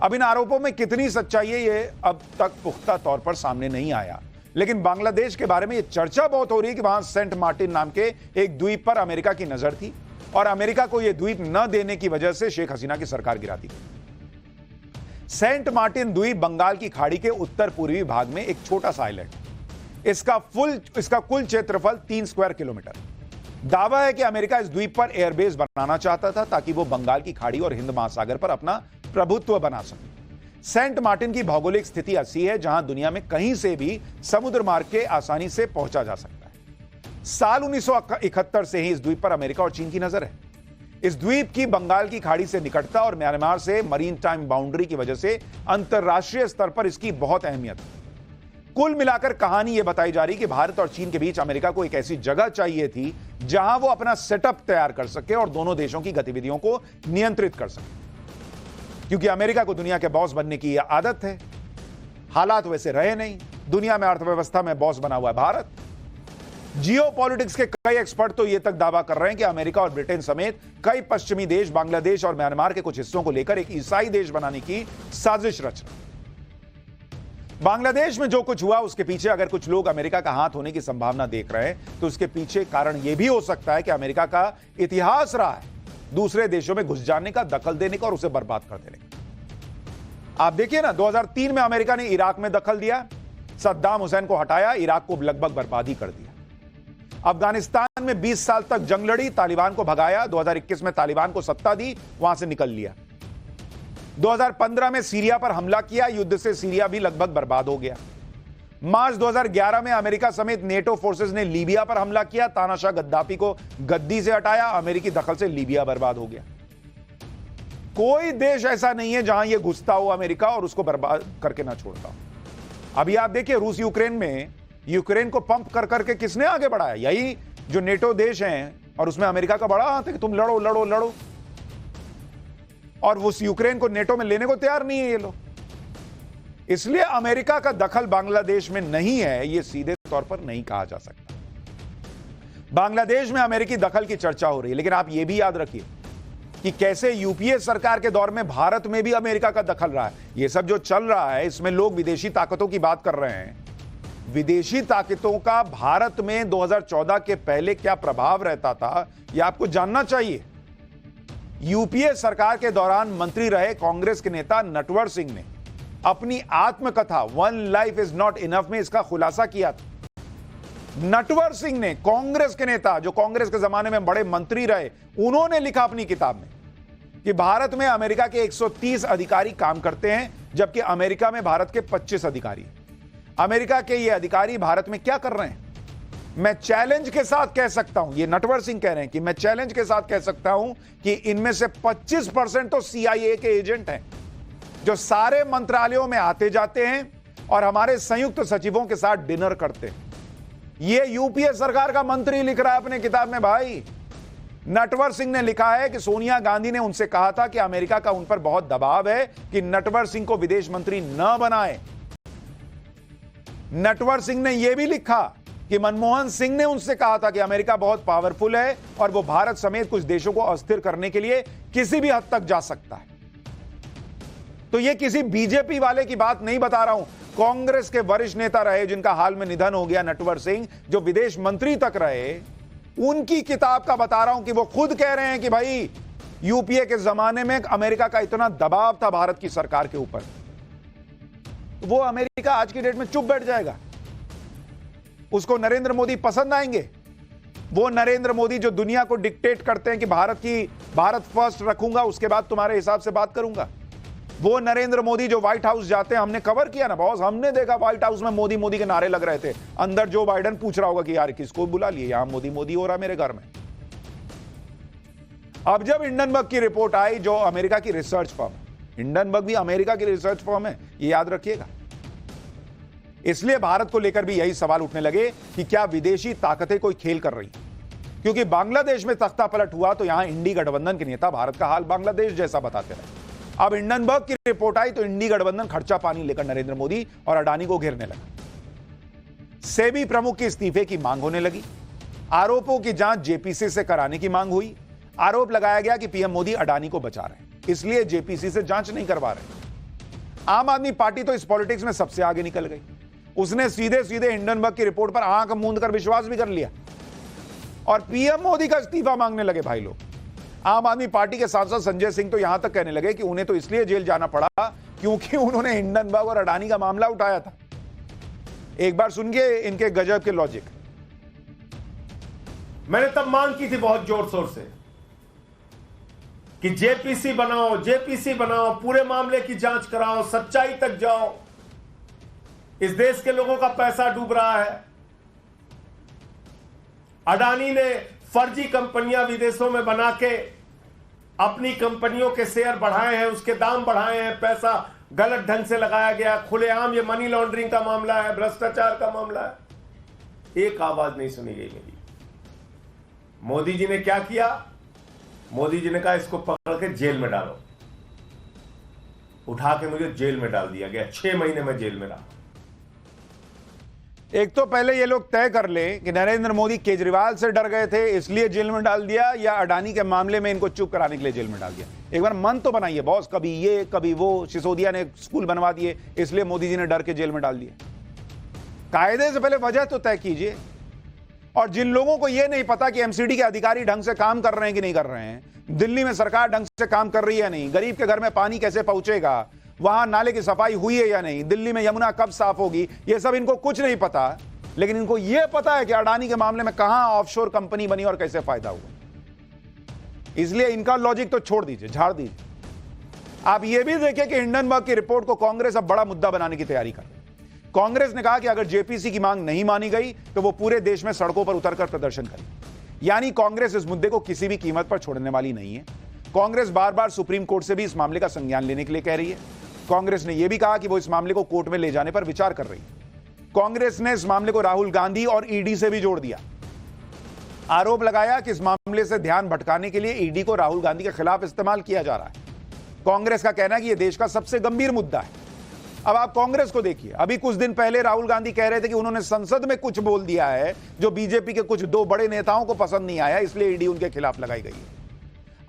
अब इन आरोपों में कितनी सच्चाई है ये अब तक पुख्ता तौर पर सामने नहीं आया, लेकिन बांग्लादेश के बारे में यह चर्चा बहुत हो रही है कि वहां सेंट मार्टिन नाम के एक द्वीप पर अमेरिका की नजर थी और अमेरिका को यह द्वीप न देने की वजह से शेख हसीना की सरकार गिरा दी। सेंट मार्टिन द्वीप बंगाल की खाड़ी के उत्तर पूर्वी भाग में एक छोटा सा आइलैंड। इसका कुल क्षेत्रफल 3 स्क्वायर किलोमीटर। दावा है कि अमेरिका इस द्वीप पर एयरबेस बनाना चाहता था ताकि वो बंगाल की खाड़ी और हिंद महासागर पर अपना प्रभुत्व बना सके। सेंट मार्टिन की भौगोलिक स्थिति ऐसी है जहां दुनिया में कहीं से भी समुद्र मार्ग के आसानी से पहुंचा जा सकता है। साल 1971 से ही इस द्वीप पर अमेरिका और चीन की नजर है। इस द्वीप की बंगाल की खाड़ी से निकटता और म्यांमार से मरीन टाइम बाउंड्री की वजह से अंतरराष्ट्रीय स्तर पर इसकी बहुत अहमियत है। कुल मिलाकर कहानी यह बताई जा रही कि भारत और चीन के बीच अमेरिका को एक ऐसी जगह चाहिए थी जहां वो अपना सेटअप तैयार कर सके और दोनों देशों की गतिविधियों को नियंत्रित कर सके, क्योंकि अमेरिका को दुनिया के बॉस बनने की यह आदत है। हालात वैसे रहे नहीं, दुनिया में अर्थव्यवस्था में बॉस बना हुआ है भारत। जियोपॉलिटिक्स के कई एक्सपर्ट तो यह तक दावा कर रहे हैं कि अमेरिका और ब्रिटेन समेत कई पश्चिमी देश बांग्लादेश और म्यांमार के कुछ हिस्सों को लेकर एक ईसाई देश बनाने की साजिश रच रहे। बांग्लादेश में जो कुछ हुआ उसके पीछे अगर कुछ लोग अमेरिका का हाथ होने की संभावना देख रहे हैं तो उसके पीछे कारण यह भी हो सकता है कि अमेरिका का इतिहास रहा है दूसरे देशों में घुस जाने का, दखल देने का और उसे बर्बाद कर देने का। आप देखिए ना, 2003 में अमेरिका ने इराक में दखल दिया, सद्दाम हुसैन को हटाया, इराक को लगभग बर्बाद ही कर दिया। अफगानिस्तान में 20 साल तक जंग लड़ी, तालिबान को भगाया, 2021 में तालिबान को सत्ता दी, वहां से निकल लिया। 2015 में सीरिया पर हमला किया, युद्ध से सीरिया भी लगभग बर्बाद हो गया। मार्च 2011 में अमेरिका समेत नेटो फोर्सेस ने लीबिया पर हमला किया, तानाशाह गद्दाफी को गद्दी से हटाया, अमेरिकी दखल से लीबिया बर्बाद हो गया। कोई देश ऐसा नहीं है जहां यह घुसता हो अमेरिका और उसको बर्बाद करके ना छोड़ता हो। अभी आप देखिए रूस यूक्रेन में, यूक्रेन को पंप कर करके किसने आगे बढ़ाया? यही जो नेटो देश हैं, और उसमें अमेरिका का बड़ा हाथ है कि तुम लड़ो लड़ो लड़ो, और उस यूक्रेन को नेटो में लेने को तैयार नहीं है ये लोग। इसलिए अमेरिका का दखल बांग्लादेश में नहीं है, यह सीधे तौर पर नहीं कहा जा सकता। बांग्लादेश में अमेरिकी दखल की चर्चा हो रही है, लेकिन आप यह भी याद रखिए कि कैसे यूपीए सरकार के दौर में भारत में भी अमेरिका का दखल रहा है। यह सब जो चल रहा है इसमें लोग विदेशी ताकतों की बात कर रहे हैं। विदेशी ताकतों का भारत में 2014 के पहले क्या प्रभाव रहता था, यह आपको जानना चाहिए। यूपीए सरकार के दौरान मंत्री रहे कांग्रेस के नेता नटवर सिंह ने अपनी आत्मकथा one life is not enough में इसका खुलासा किया था। नटवर सिंह ने, कांग्रेस के नेता जो कांग्रेस के जमाने में बड़े मंत्री रहे, उन्होंने लिखा अपनी किताब में कि भारत में अमेरिका के 130 अधिकारी काम करते हैं, जबकि अमेरिका में भारत के 25 अधिकारी। अमेरिका के ये अधिकारी भारत में क्या कर रहे हैं? मैं चैलेंज के साथ कह सकता हूं, ये नटवर सिंह कह रहे हैं कि मैं चैलेंज के साथ कह सकता हूं कि इनमें से 25% तो CIA के एजेंट हैं, जो सारे मंत्रालयों में आते जाते हैं और हमारे संयुक्त सचिवों के साथ डिनर करते हैं। ये यूपीए सरकार का मंत्री लिख रहा है अपने किताब में। भाई, नटवर सिंह ने लिखा है कि सोनिया गांधी ने उनसे कहा था कि अमेरिका का उन पर बहुत दबाव है कि नटवर सिंह को विदेश मंत्री न बनाए। नटवर सिंह ने यह भी लिखा कि मनमोहन सिंह ने उनसे कहा था कि अमेरिका बहुत पावरफुल है और वो भारत समेत कुछ देशों को अस्थिर करने के लिए किसी भी हद तक जा सकता है। तो ये किसी बीजेपी वाले की बात नहीं बता रहा हूं, कांग्रेस के वरिष्ठ नेता रहे जिनका हाल में निधन हो गया, नटवर सिंह, जो विदेश मंत्री तक रहे, उनकी किताब का बता रहा हूं कि वो खुद कह रहे हैं कि भाई यूपीए के जमाने में अमेरिका का इतना दबाव था भारत की सरकार के ऊपर, तो वो अमेरिका आज की डेट में चुप बैठ जाएगा। उसको नरेंद्र मोदी पसंद आएंगे? वो नरेंद्र मोदी जो दुनिया को डिक्टेट करते हैं कि भारत फर्स्ट रखूंगा, उसके बाद तुम्हारे हिसाब से बात करूंगा। वो नरेंद्र मोदी जो व्हाइट हाउस जाते हैं, हमने कवर किया ना बॉस, हमने देखा व्हाइट हाउस में मोदी मोदी के नारे लग रहे थे, अंदर जो बाइडेन पूछ रहा होगा कि यार किसको बुला लिए, यहां मोदी मोदी हो रहा मेरे घर में। अब जब हिंडनबर्ग की रिपोर्ट आई, जो अमेरिका की रिसर्च फर्म, हिंडनबर्ग भी अमेरिका की रिसर्च फर्म है, ये याद रखिएगा, इसलिए भारत को लेकर भी यही सवाल उठने लगे कि क्या विदेशी ताकतें कोई खेल कर रही, क्योंकि बांग्लादेश में तख्ता पलट हुआ तो यहां इंडी गठबंधन के नेता भारत का हाल बांग्लादेश जैसा बताते रहे। अब हिंडनबर्ग की रिपोर्ट आई तो इंडी गठबंधन खर्चा पानी लेकर नरेंद्र मोदी और अडानी को घेरने लगा। सेबी प्रमुख के इस्तीफे की मांग होने लगी, आरोपों की जांच जेपीसी से कराने की मांग हुई, आरोप लगाया गया कि पीएम मोदी अडानी को बचा रहे हैं, इसलिए जेपीसी से जांच नहीं करवा रहे। आम आदमी पार्टी तो इस पॉलिटिक्स में सबसे आगे निकल गई, उसने सीधे सीधे हिंडनबर्ग की रिपोर्ट पर आंख मूंद कर विश्वास भी कर लिया और पीएम मोदी का इस्तीफा मांगने लगे। भाई लोग, आम आदमी पार्टी के सांसद संजय सिंह तो यहां तक कहने लगे कि उन्हें तो इसलिए जेल जाना पड़ा क्योंकि उन्होंने हिंडनबर्ग और अडानी का मामला उठाया था। एक बार सुनिए इनके गजब के लॉजिक। मैंने तब मांग की थी बहुत जोर शोर से कि जेपीसी बनाओ, पूरे मामले की जांच कराओ, सच्चाई तक जाओ। इस देश के लोगों का पैसा डूब रहा है। अडानी ने फर्जी कंपनियां विदेशों में बना के अपनी कंपनियों के शेयर बढ़ाए हैं, उसके दाम बढ़ाए हैं, पैसा गलत ढंग से लगाया गया, खुलेआम ये मनी लॉन्ड्रिंग का मामला है, भ्रष्टाचार का मामला है। एक आवाज नहीं सुनी गई मेरी। मोदी जी ने क्या किया? मोदी जी ने कहा इसको पकड़ के जेल में डालो। उठा के मुझे जेल में डाल दिया गया, 6 महीने में जेल में रहा। एक तो पहले ये लोग तय कर ले कि नरेंद्र मोदी केजरीवाल से डर गए थे इसलिए जेल में डाल दिया, या अडानी के मामले में इनको चुप कराने के लिए जेल में डाल दिया। एक बार मन तो बनाइए बॉस, कभी ये कभी वो। सिसोदिया ने स्कूल बनवा दिए इसलिए मोदी जी ने डर के जेल में डाल दिया। कायदे से पहले वजह तो तय कीजिए। और जिन लोगों को यह नहीं पता कि एमसीडी के अधिकारी ढंग से काम कर रहे हैं कि नहीं कर रहे हैं, दिल्ली में सरकार ढंग से काम कर रही है नहीं, गरीब के घर में पानी कैसे पहुंचेगा, वहां नाले की सफाई हुई है या नहीं, दिल्ली में यमुना कब साफ होगी, यह सब इनको कुछ नहीं पता। लेकिन इनको यह पता है कि अडानी के मामले में कहां ऑफशोर कंपनी बनी और कैसे फायदा हुआ। इसलिए इनका लॉजिक तो छोड़ दीजिए, झाड़ दीजिए। आप यह भी देखिए कि हिंडनबर्ग की रिपोर्ट को कांग्रेस अब बड़ा मुद्दा बनाने की तैयारी कर रही है। कांग्रेस ने कहा कि अगर जेपीसी की मांग नहीं मानी गई तो वो पूरे देश में सड़कों पर उतरकर प्रदर्शन करेगी। यानी कांग्रेस इस मुद्दे को किसी भी कीमत पर छोड़ने वाली नहीं है। कांग्रेस बार बार सुप्रीम कोर्ट से भी इस मामले का संज्ञान लेने के लिए कह रही है। कांग्रेस ने यह भी कहा कि वो इस मामले को कोर्ट में ले जाने पर विचार कर रही है। कांग्रेस ने इस मामले को राहुल गांधी और ईडी से भी जोड़ दिया। आरोप लगाया कि इस मामले से ध्यान भटकाने के लिए ईडी को राहुल गांधी के खिलाफ इस्तेमाल किया जा रहा है। कांग्रेस का कहना है कि यह देश का सबसे गंभीर मुद्दा है। अब आप कांग्रेस को देखिए, अभी कुछ दिन पहले राहुल गांधी कह रहे थे कि उन्होंने संसद में कुछ बोल दिया है जो बीजेपी के कुछ 2 बड़े नेताओं को पसंद नहीं आया, इसलिए ईडी उनके खिलाफ लगाई गई है।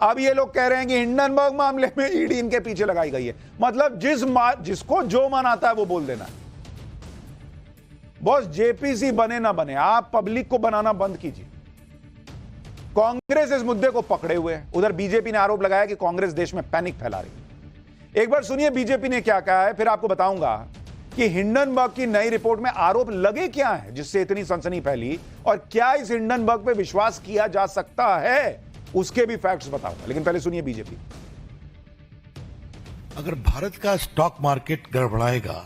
अब ये लोग कह रहे हैं कि हिंडनबर्ग मामले में ईडी इनके पीछे लगाई गई है। मतलब जिसको जो मन आता है वो बोल देना। बॉस, जेपीसी बने ना बने, आप पब्लिक को बनाना बंद कीजिए। कांग्रेस इस मुद्दे को पकड़े हुए है। उधर बीजेपी ने आरोप लगाया कि कांग्रेस देश में पैनिक फैला रही है। एक बार सुनिए बीजेपी ने क्या कहा है, फिर आपको बताऊंगा कि हिंडनबर्ग की नई रिपोर्ट में आरोप लगे क्या है जिससे इतनी सनसनी फैली, और क्या इस हिंडनबर्ग पे विश्वास किया जा सकता है, उसके भी फैक्ट्स बताऊंगा। लेकिन पहले सुनिए बीजेपी। अगर भारत का स्टॉक मार्केट गड़बड़ाएगा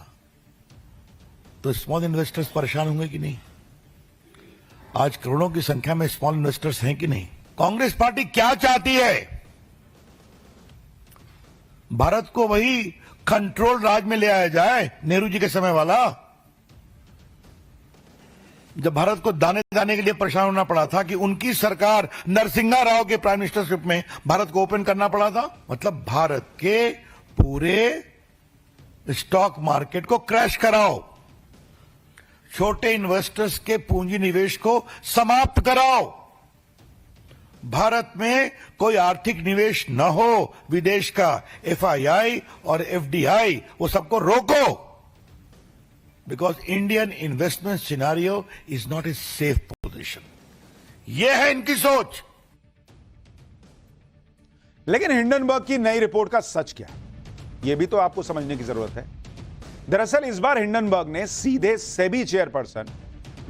तो स्मॉल इन्वेस्टर्स परेशान होंगे कि नहीं? आज करोड़ों की संख्या में स्मॉल इन्वेस्टर्स हैं कि नहीं? कांग्रेस पार्टी क्या चाहती है? भारत को वही कंट्रोल राज में ले आया जाए, नेहरू जी के समय वाला, जब भारत को दाने दाने के लिए परेशान होना पड़ा था कि उनकी सरकार नरसिंहा राव के प्राइम मिनिस्टरशिप में भारत को ओपन करना पड़ा था। मतलब भारत के पूरे स्टॉक मार्केट को क्रैश कराओ। छोटे इन्वेस्टर्स के पूंजी निवेश को समाप्त कराओ। भारत में कोई आर्थिक निवेश न हो विदेश का, एफआईआई और एफडीआई, वो सबको रोको। Because Indian investment scenario is not a safe position. यह है इनकी सोच। लेकिन हिंडनबर्ग की नई रिपोर्ट का सच क्या है, यह भी तो आपको समझने की जरूरत है। दरअसल इस बार हिंडनबर्ग ने सीधे सेबी चेयरपर्सन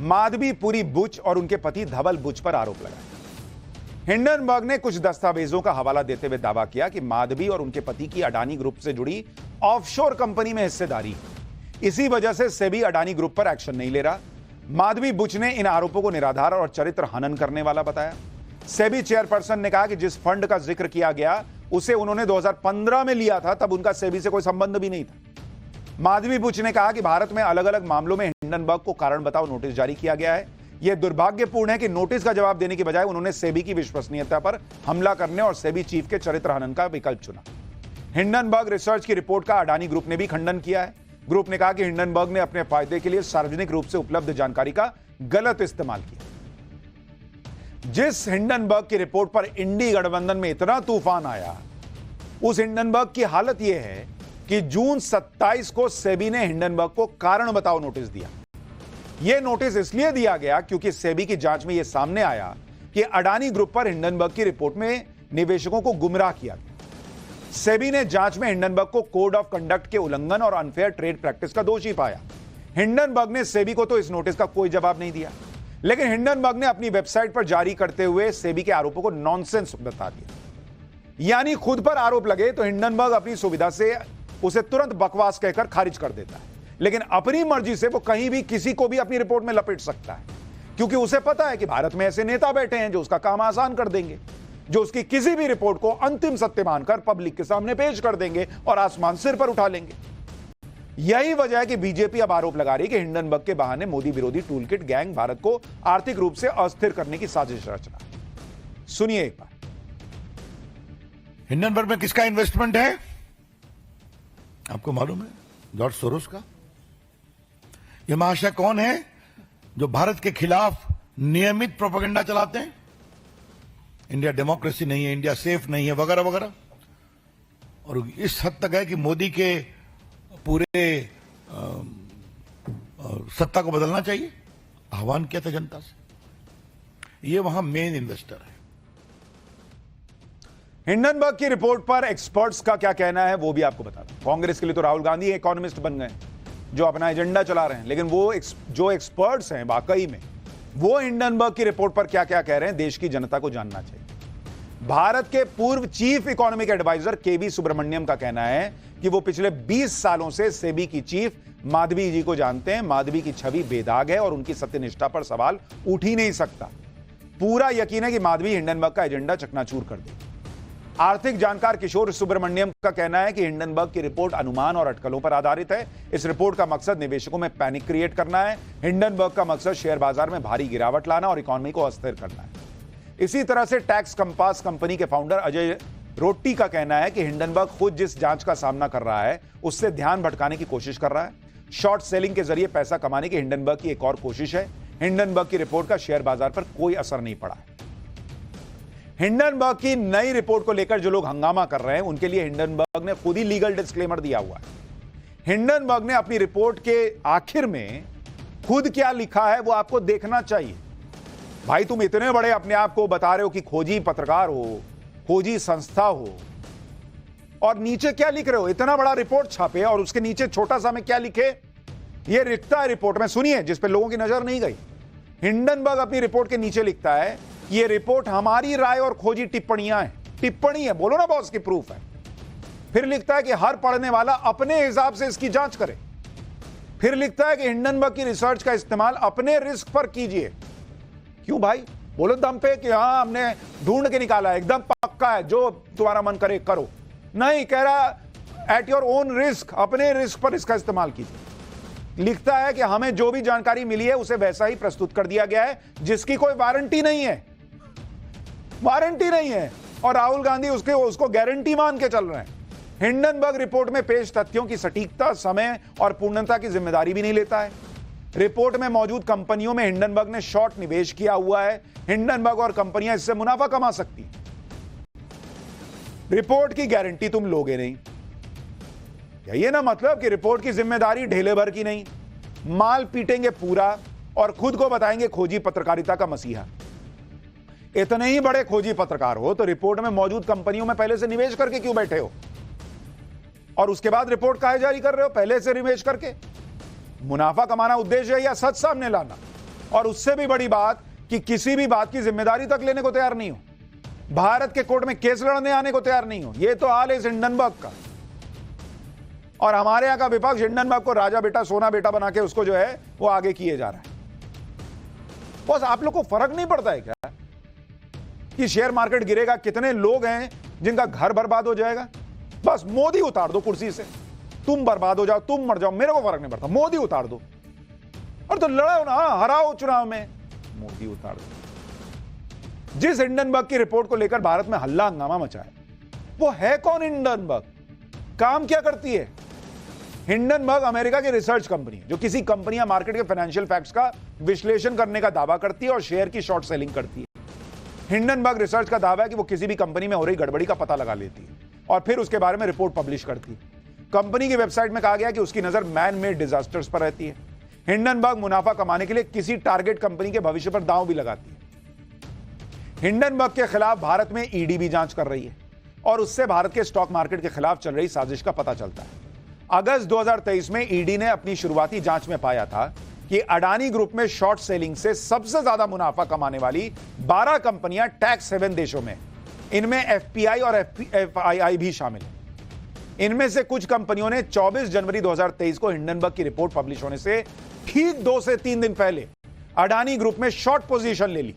माधवी पुरी बुच और उनके पति धवल बुच पर आरोप लगाया। हिंडनबर्ग ने कुछ दस्तावेजों का हवाला देते हुए दावा किया कि माधवी और उनके पति की अडानी ग्रुप से जुड़ी ऑफशोर कंपनी में हिस्सेदारी, इसी वजह से सेबी अडानी ग्रुप पर एक्शन नहीं ले रहा। माधवी बुच ने इन आरोपों को निराधार और चरित्र हनन करने वाला बताया। सेबी चेयरपर्सन ने कहा कि जिस फंड का जिक्र किया गया उसे उन्होंने 2015 में लिया था, तब उनका सेबी से कोई संबंध भी नहीं था। माधवी बुच ने कहा कि भारत में अलग अलग मामलों में हिंडनबर्ग को कारण बताओ नोटिस जारी किया गया है। यह दुर्भाग्यपूर्ण है कि नोटिस का जवाब देने की बजाय उन्होंने सेबी की विश्वसनीयता पर हमला करने और सेबी चीफ के चरित्र हनन का विकल्प चुना। हिंडनबर्ग रिसर्च की रिपोर्ट का अडानी ग्रुप ने भी खंडन किया है। ग्रुप ने कहा कि हिंडनबर्ग ने अपने फायदे के लिए सार्वजनिक रूप से उपलब्ध जानकारी का गलत इस्तेमाल किया। जिस हिंडनबर्ग की रिपोर्ट पर इंडी गठबंधन में इतना तूफान आया, उस हिंडनबर्ग की हालत यह है कि जून 27 को सेबी ने हिंडनबर्ग को कारण बताओ नोटिस दिया। यह नोटिस इसलिए दिया गया क्योंकि सेबी की जांच में यह सामने आया कि अडानी ग्रुप पर हिंडनबर्ग की रिपोर्ट में निवेशकों को गुमराह किया गया। सेबी ने जांच में हिंडनबर्ग को कोड ऑफ कंडक्ट के उल्लंघन और अनफेयर ट्रेड प्रैक्टिस का दोषी पाया। हिंडनबर्ग ने सेबी को तो इस नोटिस का कोई जवाब नहीं दिया, लेकिन हिंडनबर्ग ने अपनी वेबसाइट पर जारी करते हुए सेबी के आरोपों को नॉनसेंस बता दिया। यानी खुद पर आरोप लगे तो हिंडनबर्ग अपनी सुविधा से उसे तुरंत बकवास कहकर खारिज कर देता है, लेकिन अपनी मर्जी से वो कहीं भी किसी को भी अपनी रिपोर्ट में लपेट सकता है, क्योंकि उसे पता है कि भारत में ऐसे नेता बैठे हैं जो उसका काम आसान कर देंगे, जो उसकी किसी भी रिपोर्ट को अंतिम सत्य मानकर पब्लिक के सामने पेश कर देंगे और आसमान सिर पर उठा लेंगे। यही वजह है कि बीजेपी अब आरोप लगा रही है कि हिंडनबर्ग के बहाने मोदी विरोधी टूलकिट गैंग भारत को आर्थिक रूप से अस्थिर करने की साजिश रच रहा है। सुनिए एक बार। हिंडनबर्ग में किसका इन्वेस्टमेंट है आपको मालूम है? जॉर्ज सोरोस का। यह महाशय कौन है जो भारत के खिलाफ नियमित प्रोपेगेंडा चलाते हैं? इंडिया डेमोक्रेसी नहीं है, इंडिया सेफ नहीं है, वगैरह वगैरह। और इस हद तक है कि मोदी के पूरे सत्ता को बदलना चाहिए, आह्वान किया था जनता से। ये वहां मेन इन्वेस्टर है। हिंडनबर्ग की रिपोर्ट पर एक्सपर्ट्स का क्या कहना है वो भी आपको बता दूं। कांग्रेस के लिए तो राहुल गांधी इकोनॉमिस्ट बन गए जो अपना एजेंडा चला रहे हैं, लेकिन वो जो एक्सपर्ट्स हैं वाकई में वो हिंडनबर्ग की रिपोर्ट पर क्या क्या कह रहे हैं देश की जनता को जानना चाहिए। भारत के पूर्व चीफ इकोनॉमिक एडवाइजर केवी सुब्रमण्यम का कहना है कि वो पिछले 20 सालों से सेबी की चीफ माधवी जी को जानते हैं। माधवी की छवि बेदाग है और उनकी सत्यनिष्ठा पर सवाल उठ ही नहीं सकता। पूरा यकीन है कि माधवी हिंडनबर्ग का एजेंडा चकनाचूर कर देगी। आर्थिक जानकार किशोर सुब्रमण्यम का कहना है कि हिंडनबर्ग की रिपोर्ट अनुमान और अटकलों पर आधारित है। इस रिपोर्ट का मकसद निवेशकों में पैनिक क्रिएट करना है। हिंडनबर्ग का मकसद शेयर बाजार में भारी गिरावट लाना और इकोनॉमी को अस्थिर करना है। इसी तरह से टैक्स कंपास कंपनी के फाउंडर अजय रोटी का कहना है कि हिंडनबर्ग खुद जिस जांच का सामना कर रहा है उससे ध्यान भटकाने की कोशिश कर रहा है। शॉर्ट सेलिंग के जरिए पैसा कमाने की हिंडनबर्ग की एक और कोशिश है। हिंडनबर्ग की रिपोर्ट का शेयर बाजार पर कोई असर नहीं पड़ा है। हिंडनबर्ग की नई रिपोर्ट को लेकर जो लोग हंगामा कर रहे हैं उनके लिए हिंडनबर्ग ने खुद ही लीगल डिस्क्लेमर दिया हुआ है। हिंडनबर्ग ने अपनी रिपोर्ट के आखिर में खुद क्या लिखा है वो आपको देखना चाहिए। भाई तुम इतने बड़े अपने आप को बता रहे हो कि खोजी पत्रकार हो, खोजी संस्था हो, और नीचे क्या लिख रहे हो? इतना बड़ा रिपोर्ट छापे और उसके नीचे छोटा सा में क्या लिखे ये लिखता है रिपोर्ट में। सुनिए, जिस पे लोगों की नजर नहीं गई। हिंडनबर्ग अपनी रिपोर्ट के नीचे लिखता है ये रिपोर्ट हमारी राय और खोजी टिप्पणियां हैं। टिप्पणी है, बोलो ना बॉस की प्रूफ है। फिर लिखता है कि हर पढ़ने वाला अपने हिसाब से इसकी जांच करे। फिर लिखता है कि हिंडनबर्ग की रिसर्च का इस्तेमाल अपने रिस्क पर कीजिए। क्यों भाई? बोलो दम पे कि हाँ हमने ढूंढ के निकाला है, एकदम पक्का है, जो तुम्हारा मन करे करो। नहीं, कह रहा एट योर ओन रिस्क, अपने रिस्क पर इसका इस्तेमाल कीजिए। लिखता है कि हमें जो भी जानकारी मिली है उसे वैसा ही प्रस्तुत कर दिया गया है जिसकी कोई वारंटी नहीं है। वारंटी नहीं है और राहुल गांधी उसको गारंटी मान के चल रहे हैं। हिंडनबर्ग रिपोर्ट में पेश तथ्यों की सटीकता, समय और पूर्णता की जिम्मेदारी भी नहीं लेता है। रिपोर्ट में मौजूद कंपनियों में हिंडनबर्ग ने शॉर्ट निवेश किया हुआ है। हिंडनबर्ग और कंपनियां इससे मुनाफा कमा सकती हैं। रिपोर्ट की गारंटी तुम लोगे नहीं। ये ना मतलब कि रिपोर्ट की जिम्मेदारी ढेले भर की नहीं। माल पीटेंगे पूरा और खुद को बताएंगे खोजी पत्रकारिता का मसीहा। इतने ही बड़े खोजी पत्रकार हो तो रिपोर्ट में मौजूद कंपनियों में पहले से निवेश करके क्यों बैठे हो? और उसके बाद रिपोर्ट काहे जारी कर रहे हो? पहले से निवेश करके। मुनाफा कमाना उद्देश्य है या सच सामने लाना? और उससे भी बड़ी बात कि किसी भी बात की जिम्मेदारी तक लेने को तैयार नहीं हो। भारत के कोर्ट में केस लड़ने आने को तैयार नहीं हो। यह तो हाल है इस हिंडनबर्ग का। और हमारे यहां का विपक्ष हिंडनबर्ग को राजा बेटा सोना बेटा बना के उसको जो है वो आगे किए जा रहा है। बस आप लोग को फर्क नहीं पड़ता है क्या कि शेयर मार्केट गिरेगा? कितने लोग हैं जिनका घर बर्बाद हो जाएगा? बस मोदी उतार दो कुर्सी से, तुम बर्बाद हो जाओ, तुम मर जाओ, मेरे को फर्क नहीं पड़ता, मोदी उतार दो। और तो लड़ाओ ना, हराओ चुनाव में, मोदी उतार दो। जिस हिंडनबर्ग की रिपोर्ट को लेकर भारत में हल्ला हंगामा मचा है, वो है कौन हिंडनबर्ग? काम क्या करती है? हिंडनबर्ग अमेरिका की रिसर्च कंपनी है जो किसी कंपनियां मार्केट के फाइनेंशियल फैक्ट्स का विश्लेषण करने का दावा करती है और शेयर की शॉर्ट सेलिंग करती है। हिंडनबर्ग रिसर्च का दावा है कि वो किसी भी कंपनी में हो रही गड़बड़ी का पता लगा लेती है और फिर उसके बारे में रिपोर्ट पब्लिश करती है। कंपनी की वेबसाइट में कहा गया कि उसकी नजर मैन मेड डिजास्टर्स पर रहती है। हिंडनबर्ग मुनाफा कमाने के लिए किसी टारगेट कंपनी के भविष्य पर दांव भी लगाती है। हिंडनबर्ग के खिलाफ भारत में ईडी भी जांच कर रही है और उससे भारत के स्टॉक मार्केट के खिलाफ चल रही साजिश का पता चलता है। अगस्त 2023 में ईडी ने अपनी शुरुआती जांच में पाया था कि अडानी ग्रुप में शॉर्ट सेलिंग से सबसे ज्यादा मुनाफा कमाने वाली 12 कंपनियां टैक्स हेवन देशों में, इनमें एफपीआई और एफआईआई भी शामिल है। इनमें से कुछ कंपनियों ने 24 जनवरी 2023 को हिंडनबर्ग की रिपोर्ट पब्लिश होने से ठीक 2 से 3 दिन पहले अडानी ग्रुप में शॉर्ट पोजीशन ले ली।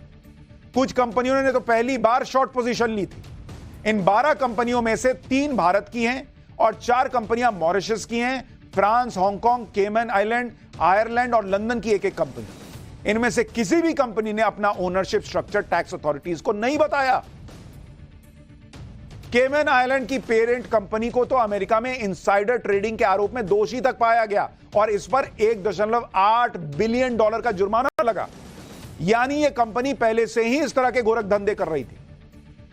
कुछ कंपनियों ने तो पहली बार शॉर्ट पोजीशन ली थी। इन 12 कंपनियों में से 3 भारत की हैं और 4 कंपनियां मॉरिशस की हैं, फ्रांस, हांगकांग, केमन आइलैंड, आयरलैंड और लंदन की एक कंपनी। इनमें से किसी भी कंपनी ने अपना ओनरशिप स्ट्रक्चर टैक्स अथॉरिटीज को नहीं बताया। केमन आइलैंड की पेरेंट कंपनी को तो अमेरिका में इनसाइडर ट्रेडिंग के आरोप में दोषी तक पाया गया और इस पर $1.8 बिलियन का जुर्माना लगा। यानी यह कंपनी पहले से ही इस तरह के गोरख धंधे कर रही थी।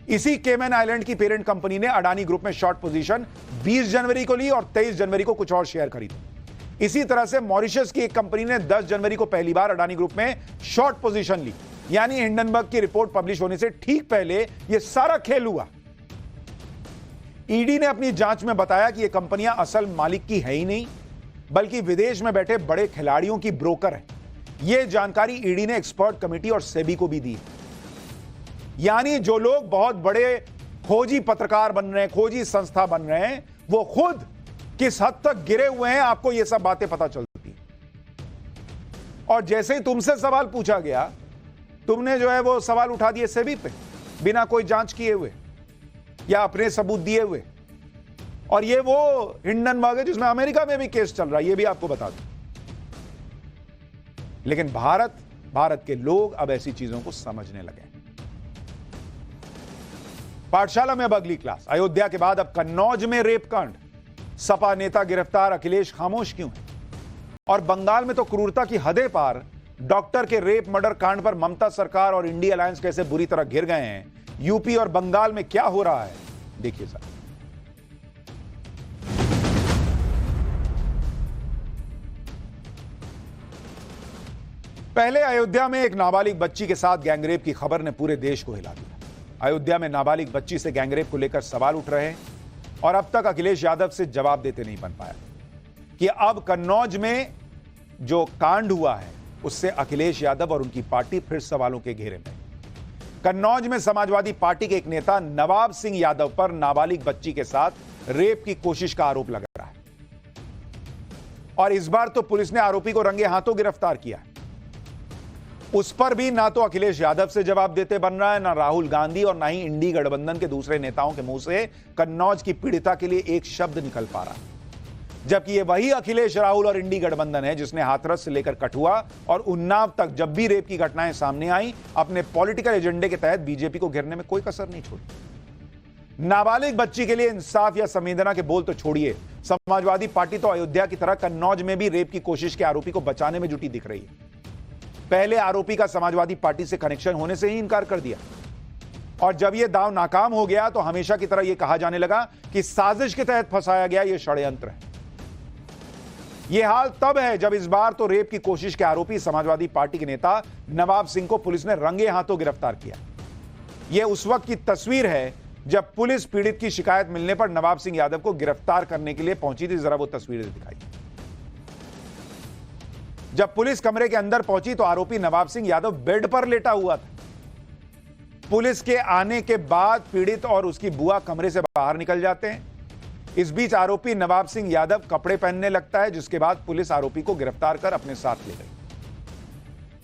इसी केमन आइलैंड की पेरेंट कंपनी ने अडानी ग्रुप में शॉर्ट पोजीशन 20 जनवरी को ली और 23 जनवरी को कुछ और शेयर खरीदे। इसी तरह से मॉरिशस की एक कंपनी ने 10 जनवरी को पहली बार अडानी ग्रुप में शॉर्ट पोजीशन ली। यानी हिंडनबर्ग की रिपोर्ट पब्लिश होने से ठीक पहले यह सारा खेल हुआ। ईडी ने अपनी जांच में बताया कि यह कंपनियां असल मालिक की है ही नहीं, बल्कि विदेश में बैठे बड़े खिलाड़ियों की ब्रोकर है। यह जानकारी ईडी ने एक्सपर्ट कमेटी और सेबी को भी दी। यानी जो लोग बहुत बड़े खोजी पत्रकार बन रहे हैं, खोजी संस्था बन रहे हैं, वो खुद किस हद तक गिरे हुए हैं, आपको ये सब बातें पता चलती। और जैसे ही तुमसे सवाल पूछा गया, तुमने जो है वो सवाल उठा दिए सेबी पे, बिना कोई जांच किए हुए या अपने सबूत दिए हुए। और ये वो हिंडनबर्ग है जिसमें अमेरिका में भी केस चल रहा है, ये भी आपको बता दूं। लेकिन भारत के लोग अब ऐसी चीजों को समझने लगे। पाठशाला में अब अगली क्लास। अयोध्या के बाद अब कन्नौज में रेप कांड। सपा नेता गिरफ्तार, अखिलेश खामोश क्यों है? और बंगाल में तो क्रूरता की हदें पार। डॉक्टर के रेप मर्डर कांड पर ममता सरकार और इंडिया अलायंस कैसे बुरी तरह घिर गए हैं। यूपी और बंगाल में क्या हो रहा है, देखिए सर। पहले अयोध्या में एक नाबालिग बच्ची के साथ गैंगरेप की खबर ने पूरे देश को हिला दिया। अयोध्या में नाबालिग बच्ची से गैंगरेप को लेकर सवाल उठ रहे हैं और अब तक अखिलेश यादव से जवाब देते नहीं बन पाया कि अब कन्नौज में जो कांड हुआ है उससे अखिलेश यादव और उनकी पार्टी फिर सवालों के घेरे में। कन्नौज में समाजवादी पार्टी के एक नेता नवाब सिंह यादव पर नाबालिग बच्ची के साथ रेप की कोशिश का आरोप लग रहा है और इस बार तो पुलिस ने आरोपी को रंगे हाथों गिरफ्तार किया। उस पर भी ना तो अखिलेश यादव से जवाब देते बन रहा है, ना राहुल गांधी और ना ही इंडी गठबंधन के दूसरे नेताओं के मुंह से कन्नौज की पीड़िता के लिए एक शब्द निकल पा रहा है। जबकि ये वही अखिलेश, राहुल और इंडी गठबंधन है जिसने हाथरस से लेकर कठुआ और उन्नाव तक जब भी रेप की घटनाएं सामने आई, अपने पॉलिटिकल एजेंडे के तहत बीजेपी को घेरने में कोई कसर नहीं छोड़ी। नाबालिग बच्ची के लिए इंसाफ या संवेदना के बोल तो छोड़िए, समाजवादी पार्टी तो अयोध्या की तरह कन्नौज में भी रेप की कोशिश के आरोपी को बचाने में जुटी दिख रही है। पहले आरोपी का समाजवादी पार्टी से कनेक्शन होने से ही इनकार कर दिया और जब यह दांव नाकाम हो गया तो हमेशा की तरह यह कहा जाने लगा कि साजिश के तहत फंसाया गया, यह षड्यंत्र है। यह हाल तब है जब इस बार तो रेप की कोशिश के आरोपी समाजवादी पार्टी के नेता नवाब सिंह को पुलिस ने रंगे हाथों गिरफ्तार किया। यह उस वक्त की तस्वीर है जब पुलिस पीड़ित की शिकायत मिलने पर नवाब सिंह यादव को गिरफ्तार करने के लिए पहुंची थी। जरा वो तस्वीरें दिखाई। जब पुलिस कमरे के अंदर पहुंची तो आरोपी नवाब सिंह यादव बेड पर लेटा हुआ था। पुलिस के आने के बाद पीड़ित और उसकी बुआ कमरे से बाहर निकल जाते हैं। इस बीच आरोपी नवाब सिंह यादव कपड़े पहनने लगता है, जिसके बाद पुलिस आरोपी को गिरफ्तार कर अपने साथ ले गई।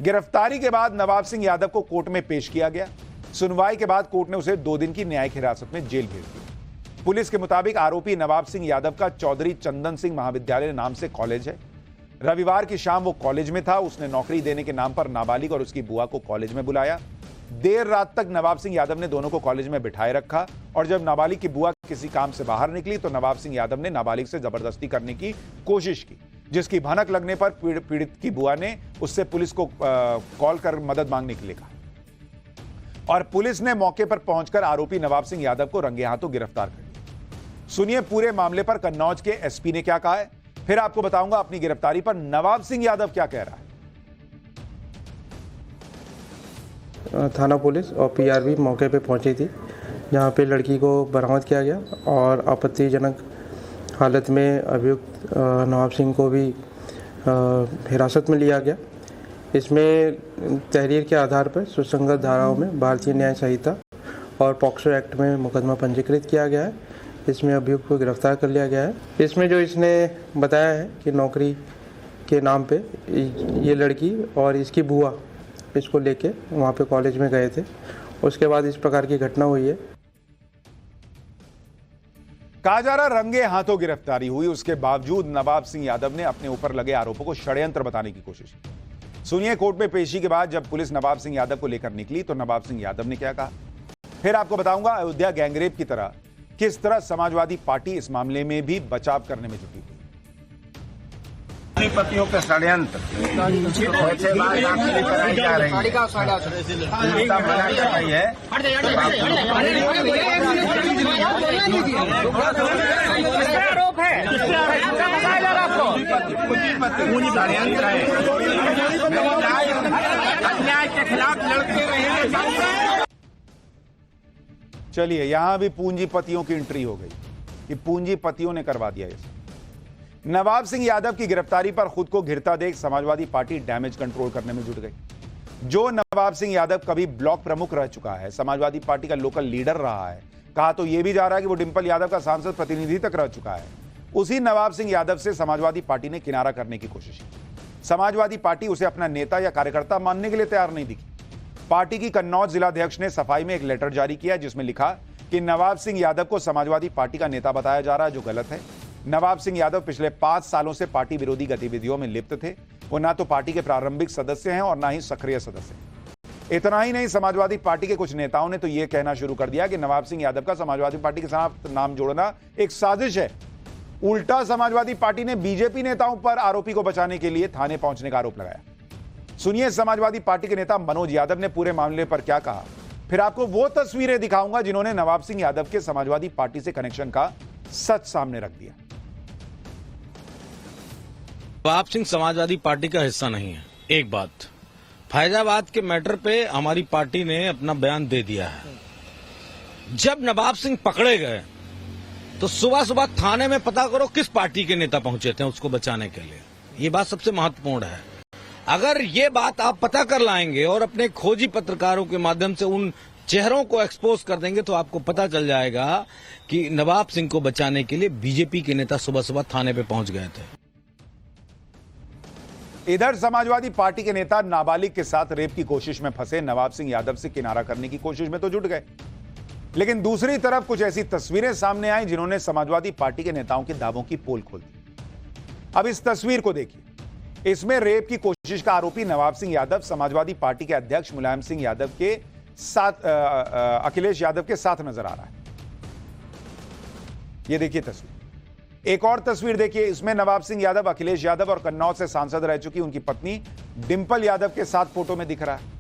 गिरफ्तारी के बाद नवाब सिंह यादव को कोर्ट में पेश किया गया। सुनवाई के बाद कोर्ट ने उसे 2 दिन की न्यायिक हिरासत में जेल भेज दी। पुलिस के मुताबिक आरोपी नवाब सिंह यादव का चौधरी चंदन सिंह महाविद्यालय नाम से कॉलेज है। रविवार की शाम वो कॉलेज में था। उसने नौकरी देने के नाम पर नाबालिग और उसकी बुआ को कॉलेज में बुलाया। देर रात तक नवाब सिंह यादव ने दोनों को कॉलेज में बिठाए रखा और जब नाबालिग की बुआ किसी काम से बाहर निकली तो नवाब सिंह यादव ने नाबालिग से जबरदस्ती करने की कोशिश की, जिसकी भनक लगने पर पीड़ित की बुआ ने उससे पुलिस को कॉल कर मदद मांगने के लिए कहा और पुलिस ने मौके पर पहुंचकर आरोपी नवाब सिंह यादव को रंगे हाथों गिरफ्तार कर लिया। सुनिए पूरे मामले पर कन्नौज के एसपी ने क्या कहा है, फिर आपको बताऊंगा अपनी गिरफ्तारी पर नवाब सिंह यादव क्या कह रहा है। थाना पुलिस और पीआरबी मौके पे पहुंची थी, जहां पे लड़की को बरामद किया गया और आपत्तिजनक हालत में अभियुक्त नवाब सिंह को भी हिरासत में लिया गया। इसमें तहरीर के आधार पर सुसंगत धाराओं में भारतीय न्याय संहिता और पॉक्सो एक्ट में मुकदमा पंजीकृत किया गया है। इसमें अभियुक्त को गिरफ्तार कर लिया गया है। इसमें जो इसने बताया है कि नौकरी के नाम पे ये लड़की और इसकी बुआ इसको लेके वहाँ पे कॉलेज में गए थे, उसके बाद इस प्रकार की घटना हुई है। कहा जा रहा रंगे हाथों गिरफ्तारी हुई, उसके बावजूद नवाब सिंह यादव ने अपने ऊपर लगे आरोपों को षड्यंत्र बताने की कोशिश की। सुनिए कोर्ट में पेशी के बाद जब पुलिस नवाब सिंह यादव को लेकर निकली तो नवाब सिंह यादव ने क्या कहा, फिर आपको बताऊंगा अयोध्या गैंगरेप की तरह किस तरह समाजवादी पार्टी इस मामले में भी बचाव करने में जुटी हुई। पतियों के षड्यंत्र ऐसे बात आपके कराई जा रही अन्याय के खिलाफ लड़ते रहेंगे। चलिए यहां भी पूंजीपतियों की एंट्री हो गई कि पूंजीपतियों ने करवा दिया इसे। नवाब सिंह यादव की गिरफ्तारी पर खुद को घिरता देख समाजवादी पार्टी डैमेज कंट्रोल करने में जुट गई। जो नवाब सिंह यादव कभी ब्लॉक प्रमुख रह चुका है, समाजवादी पार्टी का लोकल लीडर रहा है, कहा तो यह भी जा रहा है कि वो डिंपल यादव का सांसद प्रतिनिधि तक रह चुका है, उसी नवाब सिंह यादव से समाजवादी पार्टी ने किनारा करने की कोशिश की। समाजवादी पार्टी उसे अपना नेता या कार्यकर्ता मानने के लिए तैयार नहीं दिखी। पार्टी की कन्नौज जिलाध्यक्ष ने सफाई में एक लेटर जारी किया जिसमें लिखा कि नवाब सिंह यादव को समाजवादी पार्टी का नेता बताया जा रहा है, जो गलत है। नवाब सिंह यादव पिछले 5 सालों से पार्टी विरोधी गतिविधियों में लिप्त थे। वो ना तो पार्टी के प्रारंभिक सदस्य हैं और ना ही सक्रिय सदस्य। इतना ही नहीं, समाजवादी पार्टी के कुछ नेताओं ने तो यह कहना शुरू कर दिया कि नवाब सिंह यादव का समाजवादी पार्टी के साथ नाम जोड़ना एक साजिश है। उल्टा समाजवादी पार्टी ने बीजेपी नेताओं पर आरोपी को बचाने के लिए थाने पहुंचने का आरोप लगाया। सुनिए समाजवादी पार्टी के नेता मनोज यादव ने पूरे मामले पर क्या कहा, फिर आपको वो तस्वीरें दिखाऊंगा जिन्होंने नवाब सिंह यादव के समाजवादी पार्टी से कनेक्शन का सच सामने रख दिया। नवाब सिंह समाजवादी पार्टी का हिस्सा नहीं है। एक बात, फैजाबाद के मैटर पे हमारी पार्टी ने अपना बयान दे दिया है। जब नवाब सिंह पकड़े गए तो सुबह सुबह थाने में पता करो किस पार्टी के नेता पहुंचे थे उसको बचाने के लिए। ये बात सबसे महत्वपूर्ण है। अगर ये बात आप पता कर लाएंगे और अपने खोजी पत्रकारों के माध्यम से उन चेहरों को एक्सपोज कर देंगे तो आपको पता चल जाएगा कि नवाब सिंह को बचाने के लिए बीजेपी के नेता सुबह सुबह थाने पे पहुंच गए थे। इधर समाजवादी पार्टी के नेता नाबालिग के साथ रेप की कोशिश में फंसे नवाब सिंह यादव से किनारा करने की कोशिश में तो जुट गए, लेकिन दूसरी तरफ कुछ ऐसी तस्वीरें सामने आई जिन्होंने समाजवादी पार्टी के नेताओं के दावों की पोल खोल दी। अब इस तस्वीर को देखिए। इसमें रेप की कोशिश का आरोपी नवाब सिंह यादव समाजवादी पार्टी के अध्यक्ष मुलायम सिंह यादव के साथ अखिलेश यादव के साथ नजर आ रहा है। ये देखिए तस्वीर। एक और तस्वीर देखिए, इसमें नवाब सिंह यादव अखिलेश यादव और कन्नौज से सांसद रह चुकी उनकी पत्नी डिंपल यादव के साथ फोटो में दिख रहा है।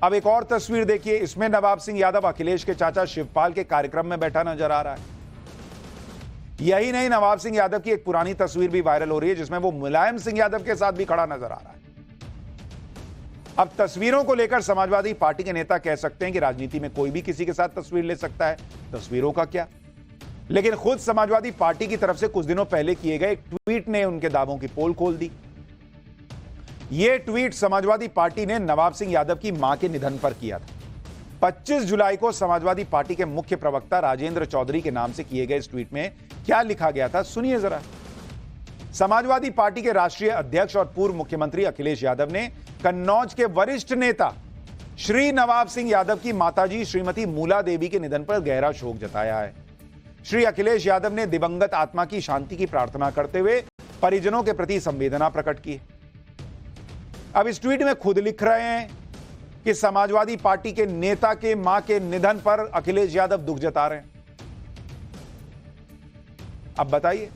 अब एक और तस्वीर देखिए, इसमें नवाब सिंह यादव अखिलेश के चाचा शिवपाल के कार्यक्रम में बैठा नजर आ रहा है। यही नहीं, नवाब सिंह यादव की एक पुरानी तस्वीर भी वायरल हो रही है जिसमें वो मुलायम सिंह यादव के साथ भी खड़ा नजर आ रहा है। अब तस्वीरों को लेकर समाजवादी पार्टी के नेता कह सकते हैं कि राजनीति में कोई भी किसी के साथ तस्वीर ले सकता है, तस्वीरों का क्या। लेकिन खुद समाजवादी पार्टी की तरफ से कुछ दिनों पहले किए गए एक ट्वीट ने उनके दावों की पोल खोल दी। यह ट्वीट समाजवादी पार्टी ने नवाब सिंह यादव की मां के निधन पर किया था। 25 जुलाई को समाजवादी पार्टी के मुख्य प्रवक्ता राजेंद्र चौधरी के नाम से किए गए इस ट्वीट में क्या लिखा गया था, सुनिए जरा। समाजवादी पार्टी के राष्ट्रीय अध्यक्ष और पूर्व मुख्यमंत्री अखिलेश यादव ने कन्नौज के वरिष्ठ नेता श्री नवाब सिंह यादव की माताजी श्रीमती मूला देवी के निधन पर गहरा शोक जताया है। श्री अखिलेश यादव ने दिवंगत आत्मा की शांति की प्रार्थना करते हुए परिजनों के प्रति संवेदना प्रकट की। अब इस ट्वीट में खुद लिख रहे हैं कि समाजवादी पार्टी के नेता के मां के निधन पर अखिलेश यादव दुख जता रहे हैं। अब बताइए,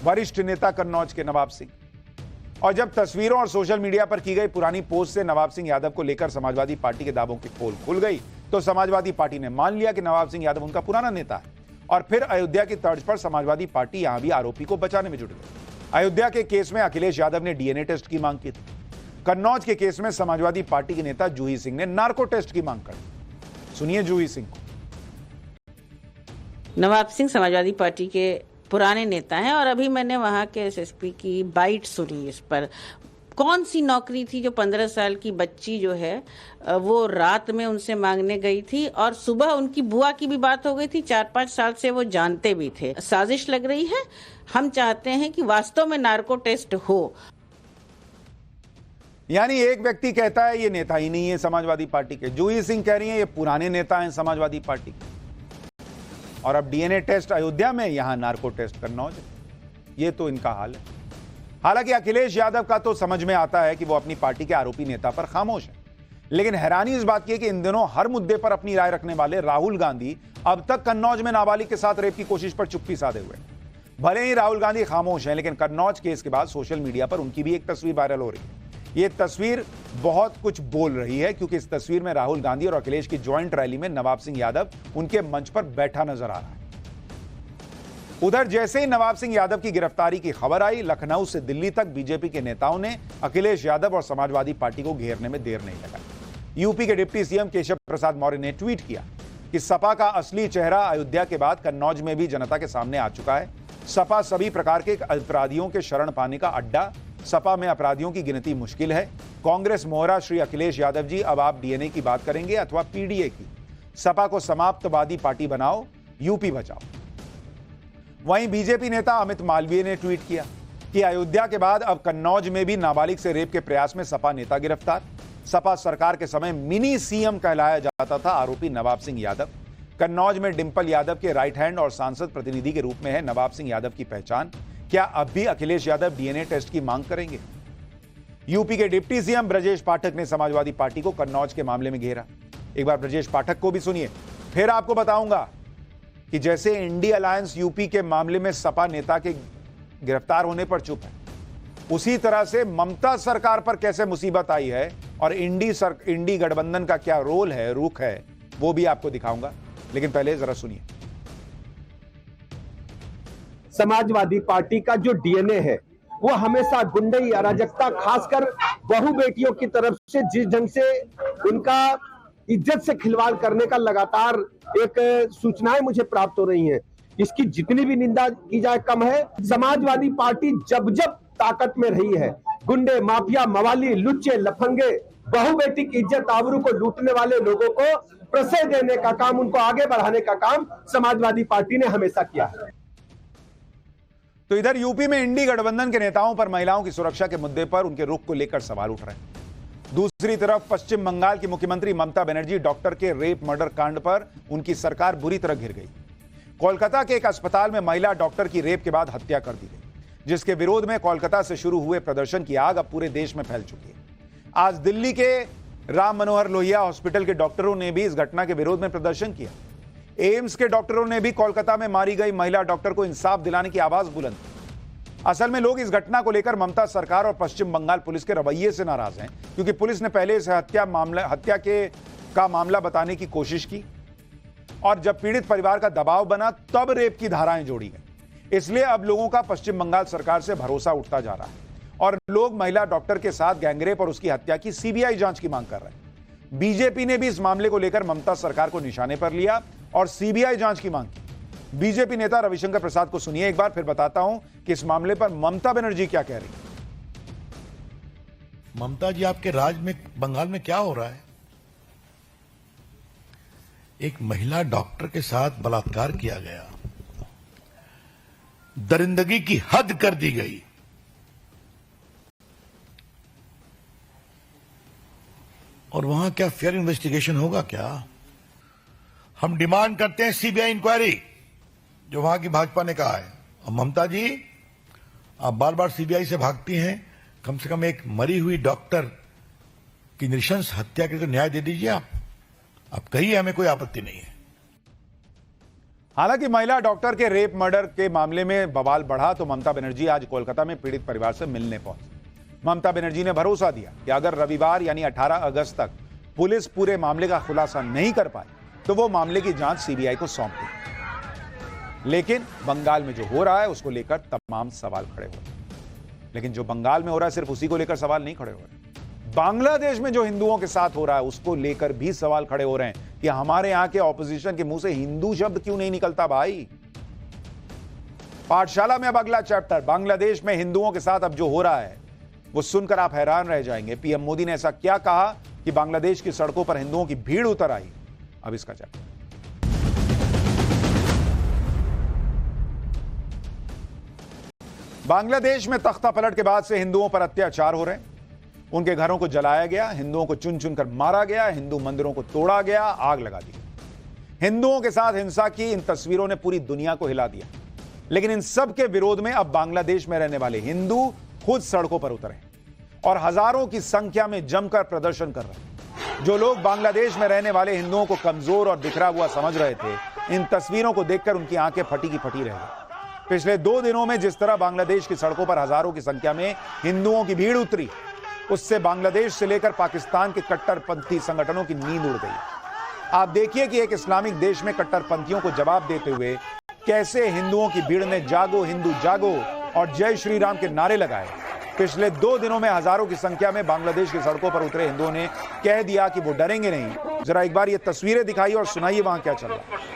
वरिष्ठ नेता कन्नौज के नवाब सिंह, और जब तस्वीरों और सोशल मीडिया पर की गई पुरानी पोस्ट से नवाब सिंह यादव को लेकर समाजवादी पार्टी के दावों की पोल खुल गई तो समाजवादी पार्टी ने मान लिया कि नवाब सिंह यादव उनका पुराना नेता है और फिर अयोध्या की तर्ज पर समाजवादी पार्टी यहां भी आरोपी को बचाने में जुट गई। अयोध्या के केस में अखिलेश यादव ने डीएनए टेस्ट की मांग की थी। कन्नौज के केस में समाजवादी पार्टी के नेता जूही सिंह ने नार्को टेस्ट की मांग की। सुनिए जूही सिंह को। नवाब सिंह समाजवादी पार्टी के पुराने नेता हैं और अभी मैंने वहां के एसएसपी की बाइट सुनी इस पर। कौन सी नौकरी थी जो 15 साल की बच्ची जो है वो रात में उनसे मांगने गई थी और सुबह उनकी बुआ की भी बात हो गई थी। 4-5 साल से वो जानते भी थे। साजिश लग रही है। हम चाहते हैं कि वास्तव में नार्को टेस्ट हो। यानी एक व्यक्ति कहता है ये नेता ही नहीं है समाजवादी पार्टी के, जूही सिंह कह रही है ये पुराने नेता हैं समाजवादी पार्टी के, और अब डीएनए टेस्ट अयोध्या में, यहां नार्को टेस्ट कन्नौज। ये तो इनका हाल है। हालांकि अखिलेश यादव का तो समझ में आता है कि वो अपनी पार्टी के आरोपी नेता पर खामोश है, लेकिन हैरानी इस बात की है कि इन दिनों हर मुद्दे पर अपनी राय रखने वाले राहुल गांधी अब तक कन्नौज में नाबालिग के साथ रेप की कोशिश पर चुप्पी साधे हुए हैं। भले ही राहुल गांधी खामोश हैं, लेकिन कन्नौज केस के बाद सोशल मीडिया पर उनकी भी एक तस्वीर वायरल हो रही है। ये तस्वीर बहुत कुछ बोल रही है क्योंकि इस तस्वीर में राहुल गांधी और अखिलेश की ज्वाइंट रैली में नवाब सिंह यादव उनके मंच पर बैठा नजर आ रहा है। उधर जैसे ही नवाब सिंह यादव की गिरफ्तारी की खबर आई, लखनऊ से दिल्ली तक बीजेपी के नेताओं ने अखिलेश यादव और समाजवादी पार्टी को घेरने में देर नहीं लगाई। यूपी के डिप्टी सीएम केशव प्रसाद मौर्य ने ट्वीट किया कि सपा का असली चेहरा अयोध्या के बाद कन्नौज में भी जनता के सामने आ चुका है। सपा सभी प्रकार के अपराधियों के शरण पाने का अड्डा। सपा में अपराधियों की गिनती मुश्किल है। कांग्रेस मोहरा श्री अखिलेश यादव जी, अब आप डीएनए की बात करेंगे अथवा पीडीए की। सपा को समाप्तवादी पार्टी बनाओ, यूपी बचाओ। वहीं बीजेपी नेता अमित मालवीय ने ट्वीट किया कि अयोध्या के बाद अब कन्नौज में भी नाबालिग से रेप के प्रयास में सपा नेता गिरफ्तार। सपा सरकार के समय मिनी सीएम कहलाया जाता था आरोपी नवाब सिंह यादव। कन्नौज में डिंपल यादव के राइट हैंड और सांसद प्रतिनिधि के रूप में है नवाब सिंह यादव की पहचान। क्या अब भी अखिलेश यादव डीएनए टेस्ट की मांग करेंगे? यूपी के डिप्टी सीएम ब्रजेश पाठक ने समाजवादी पार्टी को कन्नौज के मामले में घेरा। एक बार ब्रजेश पाठक को भी सुनिए, फिर आपको बताऊंगा कि जैसे इंडी अलायंस यूपी के मामले में सपा नेता के गिरफ्तार होने पर चुप है, उसी तरह से ममता सरकार पर कैसे मुसीबत आई है और इंडी गठबंधन का क्या रोल है, रुख है, वो भी आपको दिखाऊंगा। लेकिन पहले जरा सुनिए। समाजवादी पार्टी का जो डीएनए है वो हमेशा गुंडई अराजकता, खासकर बहु बेटियों की तरफ से जिस ढंग से उनका इज्जत से खिलवाड़ करने का लगातार एक सूचनाएं मुझे प्राप्त हो रही हैं, इसकी जितनी भी निंदा की जाए कम है। समाजवादी पार्टी जब जब ताकत में रही है, गुंडे, माफिया, मवाली, लुच्चे, लफंगे, बहु बेटी की इज्जत आबरू को लूटने वाले लोगों को प्रश्रय देने का काम, उनको आगे बढ़ाने का काम समाजवादी पार्टी ने हमेशा किया है। तो इधर यूपी में इंडी गठबंधन के नेताओं पर महिलाओं की सुरक्षा के मुद्दे पर उनके रुख को लेकर सवाल उठ रहे हैं। दूसरी तरफ पश्चिम बंगाल की मुख्यमंत्री ममता बनर्जी डॉक्टर के रेप मर्डर कांड पर उनकी सरकार बुरी तरह घिर गई। कोलकाता के एक अस्पताल में महिला डॉक्टर की रेप के बाद हत्या कर दी गई, जिसके विरोध में कोलकाता से शुरू हुए प्रदर्शन की आग अब पूरे देश में फैल चुकी है। आज दिल्ली के राम मनोहर लोहिया हॉस्पिटल के डॉक्टरों ने भी इस घटना के विरोध में प्रदर्शन किया। एम्स के डॉक्टरों ने भी कोलकाता में मारी गई महिला डॉक्टर को इंसाफ दिलाने की आवाज बुलंद की। असल में लोग इस घटना को लेकर ममता सरकार और पश्चिम बंगाल पुलिस के रवैये से नाराज हैं, क्योंकि पुलिस ने पहले इसे हत्या का मामला बताने की कोशिश की और जब पीड़ित परिवार का दबाव बना तब रेप की धाराएं जोड़ी गई। इसलिए अब लोगों का पश्चिम बंगाल सरकार से भरोसा उठता जा रहा है और लोग महिला डॉक्टर के साथ गैंगरेप और उसकी हत्या की सीबीआई जांच की मांग कर रहे हैं। बीजेपी ने भी इस मामले को लेकर ममता सरकार को निशाने पर लिया और सीबीआई जांच की मांग की। बीजेपी नेता रविशंकर प्रसाद को सुनिए एक बार, फिर बताता हूं कि इस मामले पर ममता बनर्जी क्या कह रही है। ममता जी, आपके राज्य में बंगाल में क्या हो रहा है? एक महिला डॉक्टर के साथ बलात्कार किया गया, दरिंदगी की हद कर दी गई। और वहां क्या फेयर इन्वेस्टिगेशन होगा क्या? हम डिमांड करते हैं सीबीआई इंक्वायरी, जो वहां की भाजपा ने कहा है। और ममता जी, आप बार बार सीबीआई से भागती हैं, कम से कम एक मरी हुई डॉक्टर की नृशंस हत्या के तो न्याय दे दीजिए। आप कहिए, हमें कोई आपत्ति नहीं है। हालांकि महिला डॉक्टर के रेप मर्डर के मामले में बवाल बढ़ा तो ममता बनर्जी आज कोलकाता में पीड़ित परिवार से मिलने पहुंची। ममता बनर्जी ने भरोसा दिया कि अगर रविवार यानी 18 अगस्त तक पुलिस पूरे मामले का खुलासा नहीं कर पाई तो वो मामले की जांच सीबीआई को सौंप देगी। लेकिन बंगाल में जो हो रहा है उसको लेकर तमाम सवाल खड़े हो रहे हैं। लेकिन जो बंगाल में हो रहा है सिर्फ उसी को लेकर सवाल नहीं खड़े हो रहे, बांग्लादेश में जो हिंदुओं के साथ हो रहा है उसको लेकर भी सवाल खड़े हो रहे हैं कि हमारे यहां के ऑपोजिशन के मुंह से हिंदू शब्द क्यों नहीं निकलता भाई। पाठशाला में अब अगला चैप्टर, बांग्लादेश में हिंदुओं के साथ अब जो हो रहा है वो सुनकर आप हैरान रह जाएंगे। पीएम मोदी ने ऐसा क्या कहा कि बांग्लादेश की सड़कों पर हिंदुओं की भीड़ उतर आई। अब इसका चैप्टर, बांग्लादेश में तख्ता पलट के बाद से हिंदुओं पर अत्याचार हो रहे हैं। उनके घरों को जलाया गया, हिंदुओं को चुन चुनकर मारा गया, हिंदू मंदिरों को तोड़ा गया, आग लगा दी गई। हिंदुओं के साथ हिंसा की इन तस्वीरों ने पूरी दुनिया को हिला दिया। लेकिन इन सब के विरोध में अब बांग्लादेश में रहने वाले हिंदू खुद सड़कों पर उतरे और हजारों की संख्या में जमकर प्रदर्शन कर रहे हैं। जो लोग बांग्लादेश में रहने वाले हिंदुओं को कमजोर और बिखरा हुआ समझ रहे थे, इन तस्वीरों को देखकर उनकी आंखें फटी की फटी रह गई। पिछले 2 दिनों में जिस तरह बांग्लादेश की सड़कों पर हजारों की संख्या में हिंदुओं की भीड़ उतरी, उससे बांग्लादेश से लेकर पाकिस्तान के कट्टरपंथी संगठनों की नींद उड़ गई। आप देखिए कि एक इस्लामिक देश में कट्टरपंथियों को जवाब देते हुए कैसे हिंदुओं की भीड़ ने जागो हिंदू जागो और जय श्री राम के नारे लगाए। पिछले 2 दिनों में हजारों की संख्या में बांग्लादेश की सड़कों पर उतरे हिंदुओं ने कह दिया कि वो डरेंगे नहीं। जरा एक बार ये तस्वीरें दिखाइए और सुनाइए वहां क्या चल रहा है।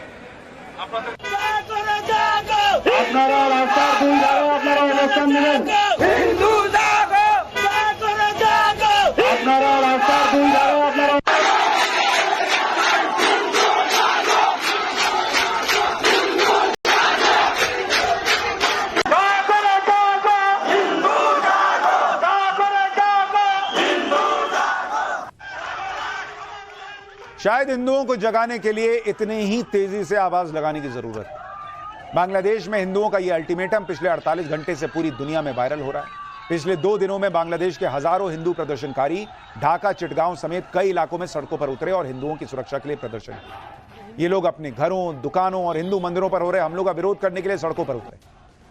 शायद हिंदुओं को जगाने के लिए इतनी ही तेजी से आवाज लगाने की जरूरत है। बांग्लादेश में हिंदुओं का यह अल्टीमेटम पिछले 48 घंटे से पूरी दुनिया में वायरल हो रहा है। पिछले 2 दिनों में बांग्लादेश के हजारों हिंदू प्रदर्शनकारी ढाका, चिटगांव समेत कई इलाकों में सड़कों पर उतरे और हिंदुओं की सुरक्षा के लिए प्रदर्शन किया। ये लोग अपने घरों, दुकानों और हिंदू मंदिरों पर हो रहे हमलों का विरोध करने के लिए सड़कों पर उतरे,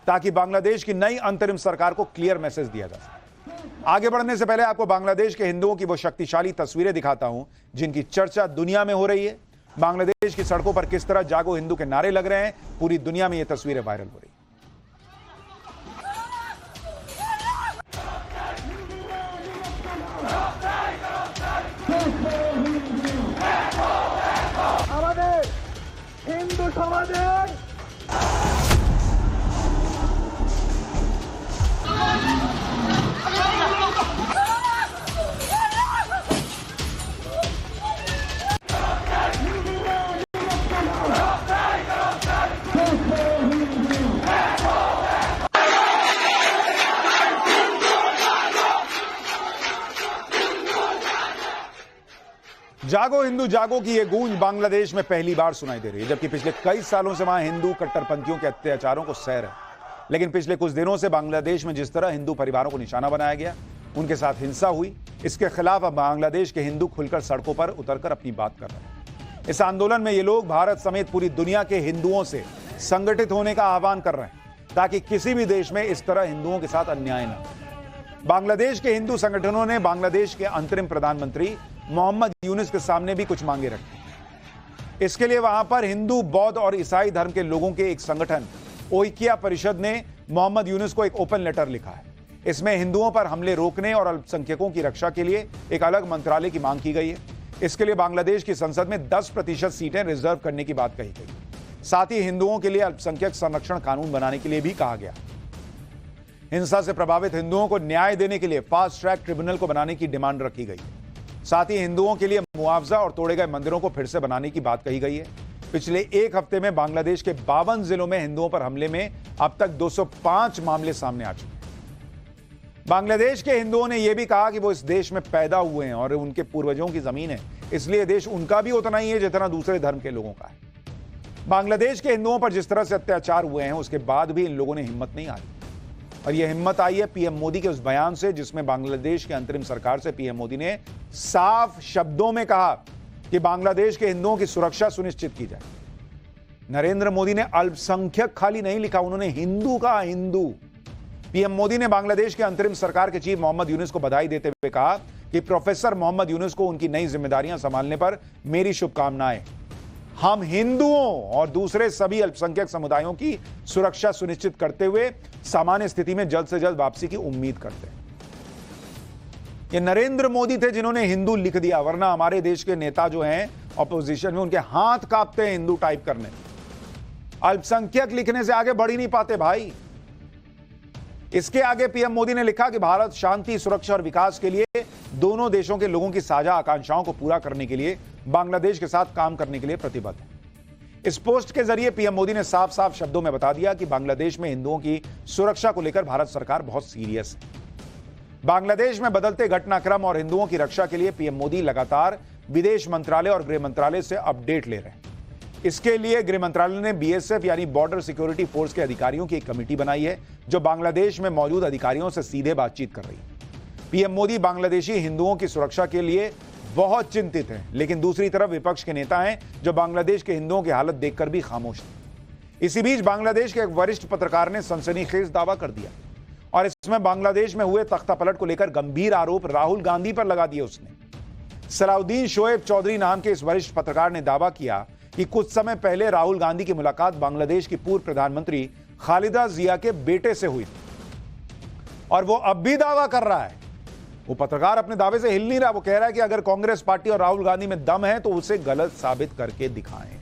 ताकि बांग्लादेश की नई अंतरिम सरकार को क्लियर मैसेज दिया जा सके। आगे बढ़ने से पहले आपको बांग्लादेश के हिंदुओं की वो शक्तिशाली तस्वीरें दिखाता हूं जिनकी चर्चा दुनिया में हो रही है। बांग्लादेश की सड़कों पर किस तरह जागो हिंदू के नारे लग रहे हैं, पूरी दुनिया में ये तस्वीरें वायरल हो रही हैं। हिंदू समाज जागो हिंदू जागो की यह गूंज बांग्लादेश में पहली बार सुनाई दे रही है, जबकि पिछले कई सालों से वहां हिंदू कट्टरपंथियों के अत्याचारों को सह रहे हैं। लेकिन पिछले कुछ दिनों से बांग्लादेश में जिस तरह हिंदू परिवारों को निशाना बनाया गया, उनके साथ हिंसा हुई, इसके खिलाफ अब बांग्लादेश के हिंदू खुलकर सड़कों पर उतरकर अपनी बात कर रहे हैं। इस आंदोलन में ये लोग भारत समेत पूरी दुनिया के हिंदुओं से संगठित होने का आह्वान कर रहे हैं ताकि किसी भी देश में इस तरह हिंदुओं के साथ अन्याय न हो। बांग्लादेश के हिंदू संगठनों ने बांग्लादेश के अंतरिम प्रधानमंत्री मोहम्मद यूनुस के सामने भी कुछ मांगे रखी। इसके लिए वहां पर हिंदू, बौद्ध और ईसाई धर्म के लोगों के एक संगठन ओइकिया परिषद ने मोहम्मद यूनुस को एक ओपन लेटर लिखा है। इसमें हिंदुओं पर हमले रोकने और अल्पसंख्यकों की रक्षा के लिए एक अलग मंत्रालय की मांग की गई है। इसके लिए बांग्लादेश की संसद में 10% सीटें रिजर्व करने की बात कही गई। साथ ही हिंदुओं के लिए अल्पसंख्यक संरक्षण कानून बनाने के लिए भी कहा गया। हिंसा से प्रभावित हिंदुओं को न्याय देने के लिए फास्ट ट्रैक ट्रिब्यूनल को बनाने की डिमांड रखी गई। साथ ही हिंदुओं के लिए मुआवजा और तोड़े गए मंदिरों को फिर से बनाने की बात कही गई है। पिछले एक हफ्ते में बांग्लादेश के 52 जिलों में हिंदुओं पर हमले में अब तक 205 मामले सामने आ चुके हैं। बांग्लादेश के हिंदुओं ने यह भी कहा कि वो इस देश में पैदा हुए हैं और उनके पूर्वजों की जमीन है, इसलिए देश उनका भी उतना ही है जितना दूसरे धर्म के लोगों का है। बांग्लादेश के हिंदुओं पर जिस तरह से अत्याचार हुए हैं उसके बाद भी इन लोगों ने हिम्मत नहीं हारी, और यह हिम्मत आई है पीएम मोदी के उस बयान से जिसमें बांग्लादेश की अंतरिम सरकार से पीएम मोदी ने साफ शब्दों में कहा कि बांग्लादेश के हिंदुओं की सुरक्षा सुनिश्चित की जाए। नरेंद्र मोदी ने अल्पसंख्यक खाली नहीं लिखा, उन्होंने हिंदू कहा, हिंदू। पीएम मोदी ने बांग्लादेश के अंतरिम सरकार के चीफ मोहम्मद यूनुस को बधाई देते हुए कहा कि प्रोफेसर मोहम्मद यूनुस को उनकी नई जिम्मेदारियां संभालने पर मेरी शुभकामनाएं। हम हिंदुओं और दूसरे सभी अल्पसंख्यक समुदायों की सुरक्षा सुनिश्चित करते हुए सामान्य स्थिति में जल्द से जल्द वापसी की उम्मीद करते हैं। ये नरेंद्र मोदी थे जिन्होंने हिंदू लिख दिया, वरना हमारे देश के नेता जो हैं ऑपोजिशन में उनके हाथ कांपते हैं हिंदू टाइप करने। अल्पसंख्यक लिखने से आगे बढ़ ही नहीं पाते भाई। इसके आगे पीएम मोदी ने लिखा कि भारत शांति, सुरक्षा और विकास के लिए दोनों देशों के लोगों की साझा आकांक्षाओं को पूरा करने के लिए बांग्लादेश के साथ काम करने के लिए प्रतिबद्ध है। इस पोस्ट के जरिए पीएम मोदी ने साफ साफ शब्दों में बता दिया कि बांग्लादेश में हिंदुओं की सुरक्षा को लेकर भारत सरकार बहुत सीरियस है। बांग्लादेश में बदलते घटनाक्रम और हिंदुओं की रक्षा के लिए पीएम मोदी लगातार विदेश मंत्रालय और गृह मंत्रालय से अपडेट ले रहे हैं। इसके लिए गृह मंत्रालय ने बीएसएफ यानी बॉर्डर सिक्योरिटी फोर्स के अधिकारियों की एक कमेटी बनाई है जो बांग्लादेश में मौजूद अधिकारियों से सीधे बातचीत कर रही है। पीएम मोदी बांग्लादेशी हिंदुओं की सुरक्षा के लिए बहुत चिंतित हैं, लेकिन दूसरी तरफ विपक्ष के नेता हैं जो बांग्लादेश के हिंदुओं की हालत देखकर भी खामोश हैं। इसी बीच बांग्लादेश के एक वरिष्ठ पत्रकार ने सनसनीखेज दावा कर दिया और इसमें बांग्लादेश में हुए तख्तापलट को लेकर गंभीर आरोप राहुल गांधी पर लगा दिए। उसने सलाउद्दीन शोएब चौधरी नाम के इस वरिष्ठ पत्रकार ने दावा किया कि कुछ समय पहले राहुल गांधी की मुलाकात बांग्लादेश की पूर्व प्रधानमंत्री खालिदा जिया के बेटे से हुई और वो अब भी दावा कर रहा है। वो पत्रकार अपने दावे से हिल नहीं रहा। वो कह रहा है कि अगर कांग्रेस पार्टी और राहुल गांधी में दम है तो उसे गलत साबित करके दिखाएं।